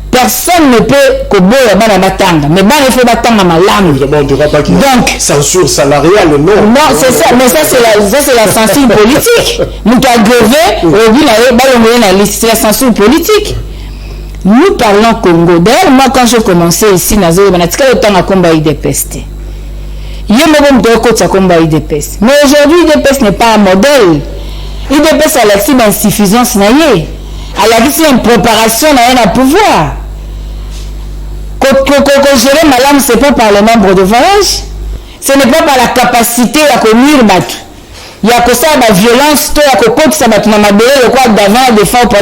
Personne ne peut coboyer la batanga, mais il faut batanga malam. Évidemment, on ne dira pas qu'il y a donc censure salariale, non. Non, c'est ça, mais ça c'est la censure politique. Nous avons grévé, c'est la censure politique. Nous parlons Congo. D'ailleurs, moi quand j'ai commencé ici, mais aujourd'hui, IDPS n'est pas un modèle. IDPS a l'accès d'insuffisance. Elle a dit une préparation à pouvoir. Quand gérer madame, ce n'est pas par les membres de voyage, ce n'est pas par la capacité à conduire battu. Il y a que ça, la violence, il y a que ça, le quoi d'avant, des fois, pour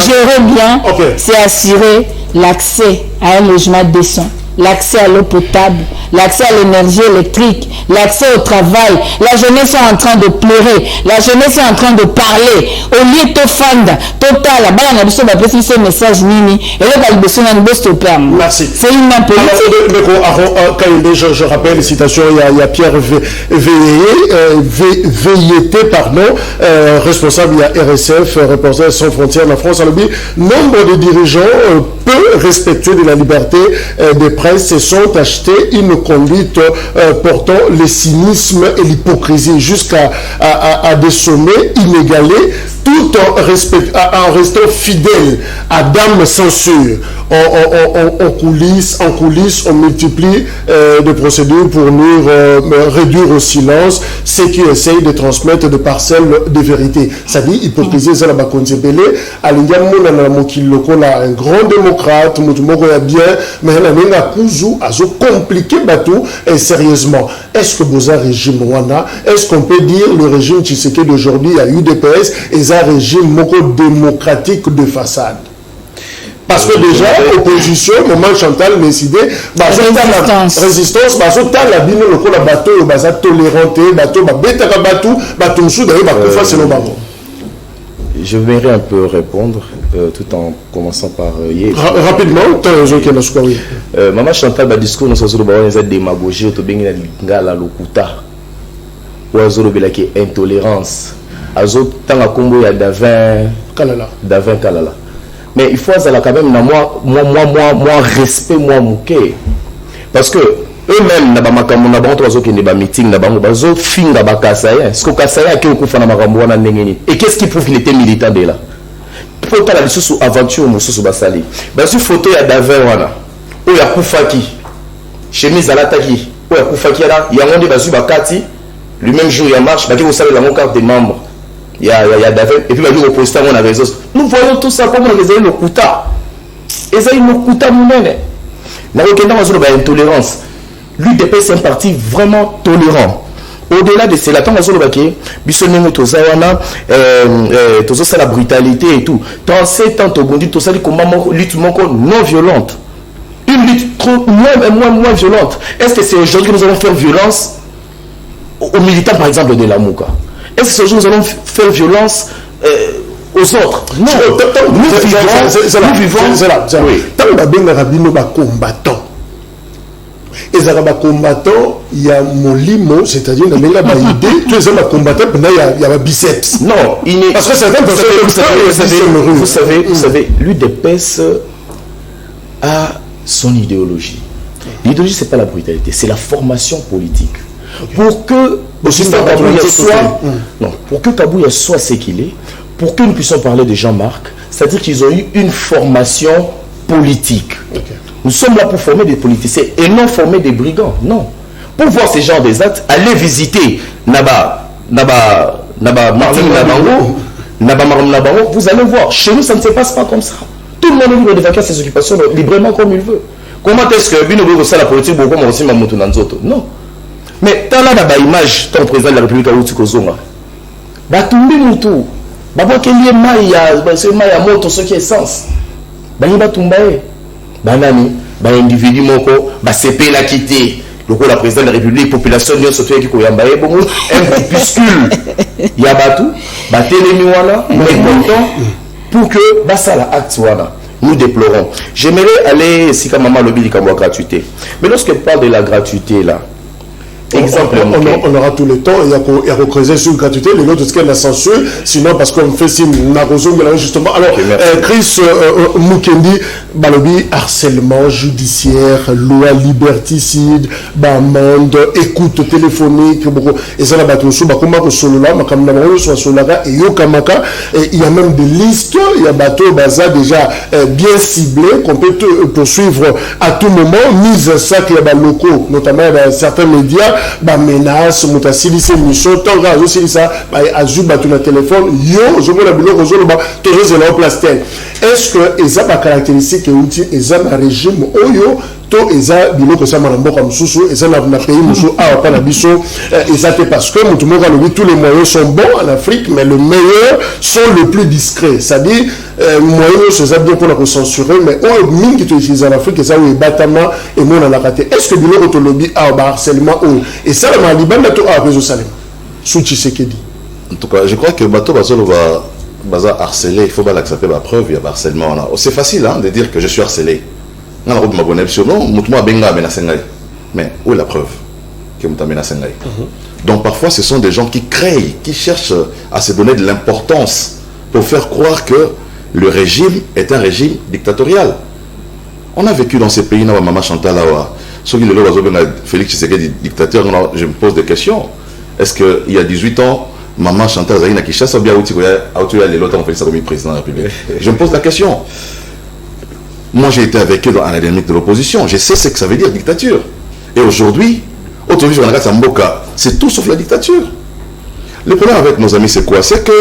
gérer bien, c'est assurer l'accès à un logement décent, l'accès à l'eau potable, l'accès à l'énergie électrique, l'accès au travail. La jeunesse est en train de pleurer, la jeunesse est en train de parler. Au lieu de fanda, total, on a besoin de ce message nini, et là, il y a besoin de stopper. Merci. C'est une main politique. Je rappelle les citations, il y a Pierre Veilleté, responsable de la RSF, reporter sans frontières en France. Nombre de dirigeants peu respectueux de la liberté des presse se sont achetés une conduite portant le cynisme et l'hypocrisie jusqu'à des sommets inégalés, tout en restant fidèle à dame censure. En coulisses, on multiplie des procédures pour nous réduire au silence ceux qui essayent de transmettre des parcelles de vérité. Ça dit, hypocrisie, c'est la bakonzebele. Un grand démocrate, bien, mais il a compliqué bateau et sérieusement. Est-ce que vous avez un régime Rwanda? Est-ce qu'on peut dire le régime Tshisekedi d'aujourd'hui a UDPS et un régime démocratique de façade? Parce que déjà, l'opposition, moment Chantal décidé, la résistance, la bine, le bateau, la tolérante, bateau, bateau, je vais un peu répondre tout en commençant par rapidement, Maman Chantal, le discours nous sommes démagogie, la lokuta, ou intolérance, tant à Congo il y a Davin Kalala. Mais il faut quand même moi respect moi mouké parce que eux-mêmes na ba makambo na bango tozo kende ba meeting na bango bazo finga ba kasaya ce que kasaya ki okufa na makambo wana ndengeni et qu'est-ce qui prouve qu'il était militant de là pour ta la sous aventure mususu basali bazu photo ya Davin wana o ya kufaki chemise alataki o ya kufaki là yango nde bazu bakati le même jour ya marche baki ko salela mon carte de membre il y a David, et puis il y a l'opposition, on a raison. Nous voyons tout ça comme on a le Kouta. Et ça, il nous Kouta nous-mêmes. Dans le intolérance, l'UDP, c'est un parti vraiment tolérant. Au-delà de cela, tant que la brutalité et tout, dans ces temps, tout ça, lutte non violente. Une lutte moins violente. Est-ce que c'est aujourd'hui que nous allons faire violence aux militants, par exemple, de la Mouka? Est-ce que c'est aujourd'hui que nous allons faire violence aux autres? Non. Nous vivons. Tant que combattant. Et ça va combattant, il y a Molimo, c'est-à-dire il y a une idée, tu es un combattant, il y a un biceps. Non, il est. Parce que certains vous savez, l'UDPS a son idéologie. L'idéologie, ce n'est pas la brutalité, c'est la formation politique. Pour que Kabouya soit ce qu'il est, pour que nous puissions parler de Jean-Marc, c'est-à-dire qu'ils ont eu une formation politique. Nous sommes là pour former des politiciens et non former des brigands. Non. Pour voir ces gens des actes, allez visiter Naba Martin Nabango, vous allez voir. Chez nous, ça ne se passe pas comme ça. Tout le monde est libre de vaquer ses occupations librement comme il veut. Comment est-ce que Bino ça la politique beaucoup comme aussi Mamoto Nanzoto? Non. Mais tant là, image, ton président de la République a outil Kozonga. Batumbi Moutou. Babo Kelie Maya, c'est Maya Moto, ce qui est sens. Bani Batumbae. Banani, individu moko, CP l'a quitté. Le coup, la présidente de la République, population, nous sommes qui koyambaye, bon, un groupuscule. Il y a batou, télémiwana, mais content pour que ça la acte soit. Nous déplorons. J'aimerais aller, si comme maman lobby dit comme gratuité. Mais lorsqu'elle parle de la gratuité là, exemple, on aura tout le temps, il y a recreuser sur gratuité, les autres, ce qu'elle a censure, sinon parce qu'on fait si justement. Alors, Chris Mukendi, Balobi, harcèlement judiciaire, loi liberticide, bamande, écoute téléphonique, et ça, il y a même des listes, il y a bateau baza déjà bien ciblé, qu'on peut poursuivre à tout moment, mise à sac, il y a des locaux, notamment dans certains médias, menace, mutasili se mission, tant que aussi ça, ajoute battu le téléphone, yo, je veux la boulot, je veux toujours la plastel. Est-ce que ça pas caractéristique et ça un régime oyo to eza bilo que ça malambo comme sousou et ça n'a pays musu a pas la biso et ça parce que tout le monde tous les moyens sont bons en Afrique mais le meilleur sont le plus discrets, c'est-à-dire moyens c'est ça bien pour la censurer mais au mine qui utilise en Afrique et ça oui battement et mon la raté. Est-ce que bilo que lobby a harcèlement et ça le Maliban to a besoin Salem sous Tshisekedi. En tout cas, je crois que bateau Bazolo va harceler, il faut pas l'accepter la preuve, il y a harcèlement là. C'est facile de dire que je suis harcelé. Mais où est la preuve que vous t'amenez à Sengai? Donc parfois ce sont des gens qui créent, qui cherchent à se donner de l'importance pour faire croire que le régime est un régime dictatorial. On a vécu dans ces pays, Maman Chantal, Félix Tshisekedi dictateur, je me pose des questions. Est-ce qu'il y a 18 ans, Maman Chantal Zahina Kishasa ou bien président de la République? Je me pose la question. Moi, j'ai été avec eux dans la dynamique de l'opposition. Je sais ce que ça veut dire, dictature. Et aujourd'hui, c'est tout sauf la dictature. Le problème avec nos amis, c'est quoi? C'est que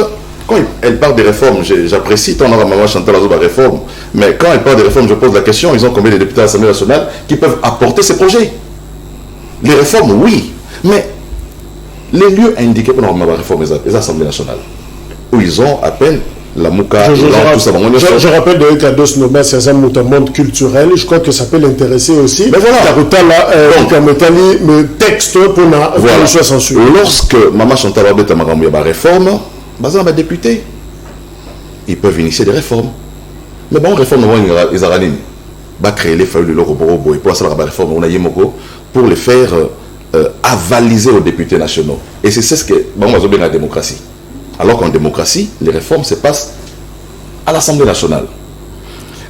quand elle parle des réformes, j'apprécie tant la maman Chantal Azoba réforme, mais quand elle parle des réformes, je pose la question, ils ont combien de députés à l'Assemblée nationale qui peuvent apporter ces projets? Les réformes, oui, mais les lieux indiqués pour la réforme des Assemblées nationales, où ils ont à peine la Mouka, je rappelle de Kados Nobel, c'est un monde culturel. Je crois que ça peut l'intéresser aussi. Mais voilà, le texte pour la censure. Lorsque Maman Chantal Abeta Magamouya réforme, Bazar va député. Ils peuvent initier des réformes. Mais bon, réforme, ils va créer les feuilles de l'Oroborobo et pour ça, la réforme, on a Yemoko pour les faire avaliser aux députés nationaux. Et c'est ce que on va la démocratie. Alors qu'en démocratie, les réformes se passent à l'Assemblée nationale.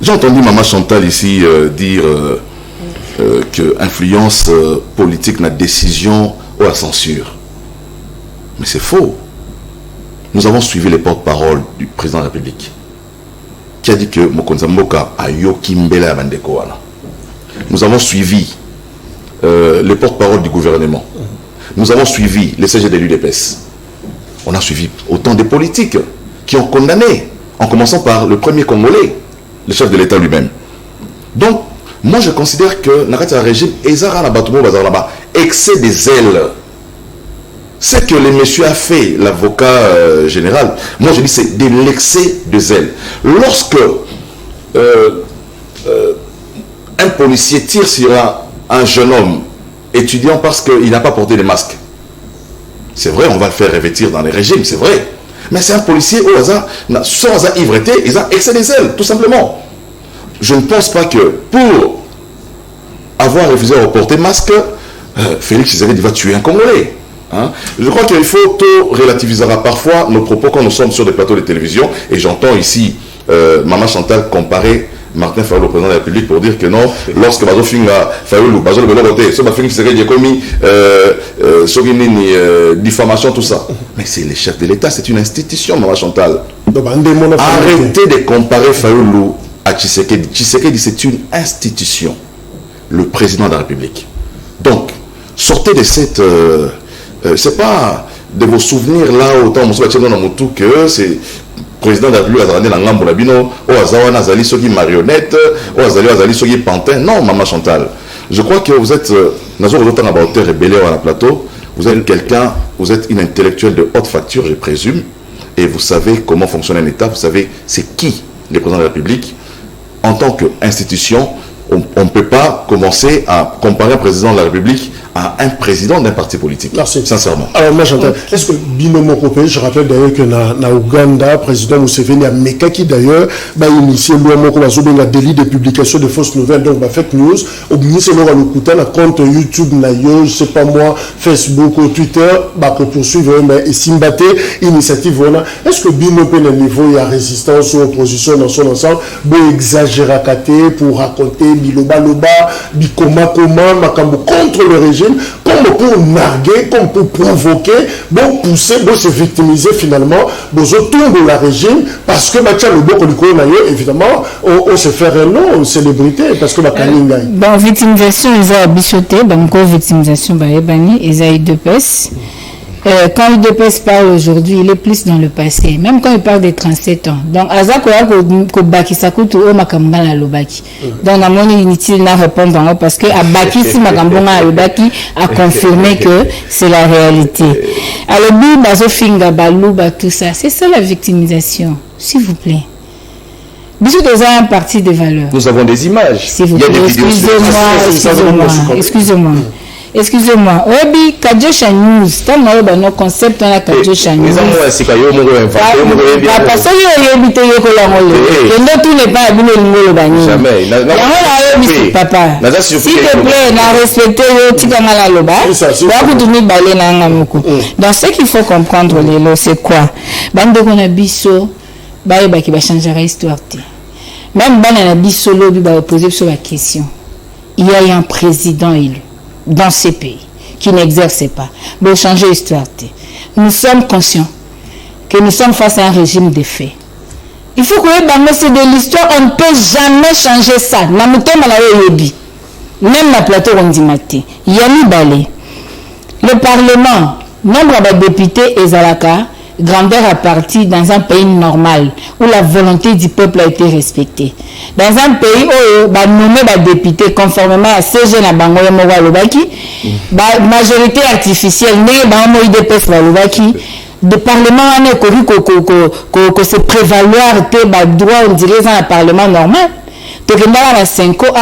J'ai entendu Maman Chantal ici dire que influence politique la décision ou la censure. Mais c'est faux. Nous avons suivi les porte-paroles du président de la République qui a dit que Mokonza Mboka a yoki mbele ya bandeko wana. Nous avons suivi les porte-paroles du gouvernement. Nous avons suivi les CG de l'UDPS. on a suivi autant de politiques qui ont condamné, en commençant par le premier Congolais, le chef de l'État lui-même. Donc, moi je considère que dans le régime, excès des ailes. Ce que le monsieur a fait, l'avocat général, moi je dis c'est de l'excès de zèle. Lorsque un policier tire sur un jeune homme étudiant parce qu'il n'a pas porté de masque, c'est vrai, on va le faire revêtir dans les régimes, c'est vrai. Mais c'est un policier au hasard, sans ivreté, ils ont excès des ailes, tout simplement. Je ne pense pas que pour avoir refusé de porter masque, Félix Tshisekedi va tuer un Congolais. Hein? Je crois qu'il faut tout relativiser parfois nos propos quand nous sommes sur des plateaux de télévision, et j'entends ici Maman Chantal comparer Martin Fayulu au président de la République pour dire que non, lorsque Bazo Finga Fayulu, Bazo le côté, ce Félix Tshisekedi a commis diffamation, tout ça. Mais c'est le chef de l'État, c'est une institution, Maman Chantal. Arrêtez de comparer Fayulu à Tshisekedi. Tshisekedi, c'est une institution, le président de la République. Donc, sortez de cette... c'est pas de vos souvenirs là, autant que c'est président de la République azalandi na ngambo na bino o azawana azali soki marionnette o azali soki pantin. Non, Maman Chantal, je crois que vous êtes nazo autant à hauteur rebelle à la plateau, vous êtes quelqu'un, vous êtes une intellectuelle de haute facture, je présume, et vous savez comment fonctionne un État, vous savez c'est qui le président de la République. En tant qu'institution, on ne peut pas commencer à comparer un président de la République à un président d'un parti politique. Merci. Sincèrement. Alors moi j'entends. Est-ce que Binomo Kopé, je rappelle d'ailleurs que na Ouganda, président Museveni a Mekaki d'ailleurs, initié le délit de publication de fausses nouvelles, donc fake news. Au ministre de l'Okuta, na compte YouTube, je sais pas moi, Facebook ou Twitter, pour poursuivre, mais Simbate, initiative, est-ce que Binomo Kopé, le niveau, il y a résistance ou opposition dans son ensemble, exagérer à côté pour raconter Biloba Loba, Bikoma Makambo contre le régime, comme pour narguer, comme pour provoquer, pour pousser, pour se victimiser finalement, pour autour de la régime, parce que évidemment, on se fait un nom, célébrité, parce que bon, victimisation, ils ont bichoté, donc victimisation, ils ont eu deux pèses. Quand l'UDPS parle aujourd'hui, il est plus dans le passé, même quand il parle des 37 ans. Donc, Baki Sakutu o Makambanga na Lobaki. Donc, na moni inutile na répondre parce que à Baki si Makambanga na Lobaki a confirmé que c'est la réalité. Alors, Bazo Finga Balouba tout ça, c'est ça la victimisation, s'il vous plaît. Bisous dans un parti de valeurs. Nous avons des images. S'il vous plaît, excusez-moi. Excusez-moi, Obi Kadjosha News, tant que nos concepts on a Kadjosha News. Parce que tout n'est pas abîmé le bani. Jamais. Papa. S'il te plaît, n'a respecté le Tigangala Loba. Donc ce qu'il faut comprendre, c'est quoi? Bande qu'on a biso, qui va changer l'histoire. Même Banana biso lobi va poser sur la question. Il y a un président élu dans ces pays qui n'exerçait pas. Pour changer l'histoire, nous sommes conscients que nous sommes face à un régime de faits. Il faut que c'est de l'histoire, on ne peut jamais changer ça. Même la plateau on dit maté. Yami Balé. Le Parlement, nombre de députés et Zalaka, grandeur à partir dans un pays normal où la volonté du peuple a été respectée. Dans un pays où on nommé des députés conformément à ces jeunes à Bangoya Mowa Lobaki, majorité artificielle, le Parlement a que se prévaloir de droit, on dirait, dans un Parlement normal. Donc, il y a 5 ans,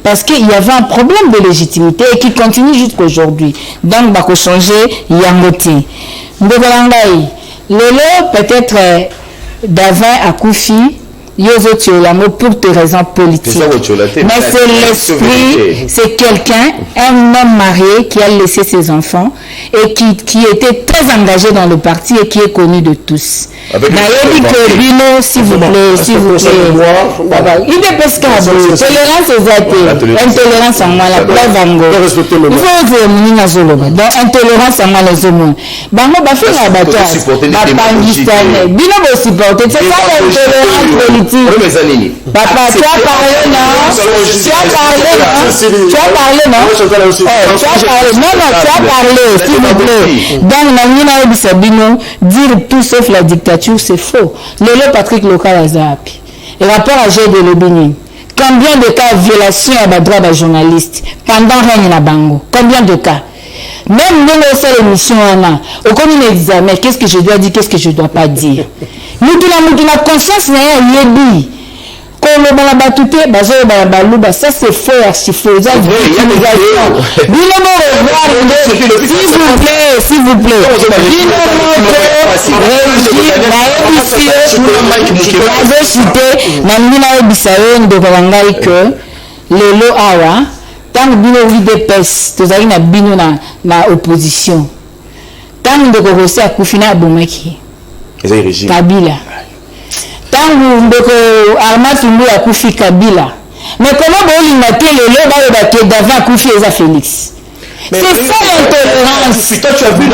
parce qu'il y avait un problème de légitimité et qui continue jusqu'aujourd'hui. Donc, il faut changer, il y a un motif. Lolo, peut-être d'avant à Koufi, pour des raisons politiques. Mais c'est l'esprit, c'est quelqu'un, un homme marié qui a laissé ses enfants et qui était très engagé dans le parti et qui est connu de tous. S'il vous plaît, il est parce qu'il y a tolérance aux athées, intolérance en moi, la preuve en go. Il faut que donc intolérance en moi les hommes. Bango va faire un bateau, c'est ça l'intolérance politique. politique. Papa, tu as parlé, non? Tu as parlé, non? Tu as parlé, non? Tu as parlé, non, tu as parlé, s'il vous plaît. Donc, Namina Obisabino, dire tout sauf la dictature, c'est faux. Lelo Patrick Local Azapi. Et rapport à G de Lobini. Combien de cas de violation à droit des journalistes pendant règne na bango? Combien de cas? Même nous, on fait l'émission, au comme un examen, qu'est-ce que je dois dire, qu'est-ce que je ne dois pas dire? Nous, la conscience, yebi. Comme on a battu, ça c'est faux, archi faux. S'il vous plaît. Lelo awa tant bino UDPS tozali na bino na opposition tant ndeko Rossi akufina abomaki Kabila tant ndeko Armand Tumbu akufi Kabila mais comment bolinga te lelo ba ke d'avant akufi eza Félix. C'est ça l'intolérance. Toi, tu as vu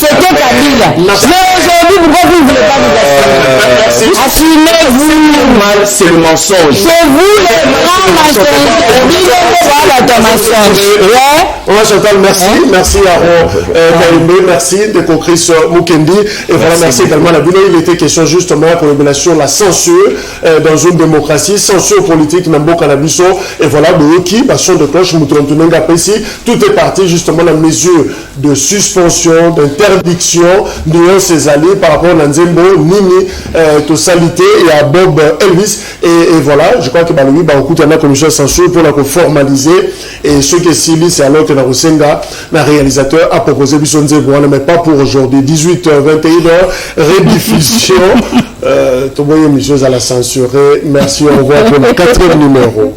c'était Kabila. Mais aujourd'hui, pourquoi vous ne voulez pas nous assumer? Assumez-vous. C'est le mensonge. C'est vous le grand mensonge. Merci Aaron, merci de Chris Mukendi et voilà, merci également la Bino. Il était question justement pour l'évaluation de la censure dans une démocratie, censure politique Nambo Canabiso et voilà de qui son de cloche Moutontunenga Pessi, tout est parti justement dans la mesure de suspension, d'interdiction de ses alliés par rapport à Nzembo, Nini, Tosalité et à Bob Elvis et voilà, je crois que Baloui Baokout a la commission de censure pour la formaliser et ce qui est Sili c'est alors que la Rosenga, la réalisateur a proposé Bisson Nzembo, mais pas pour aujourd'hui, 18h, 21h, rediffusion. Tout le monde est à la censurer. Merci, au revoir pour le 4e numéro.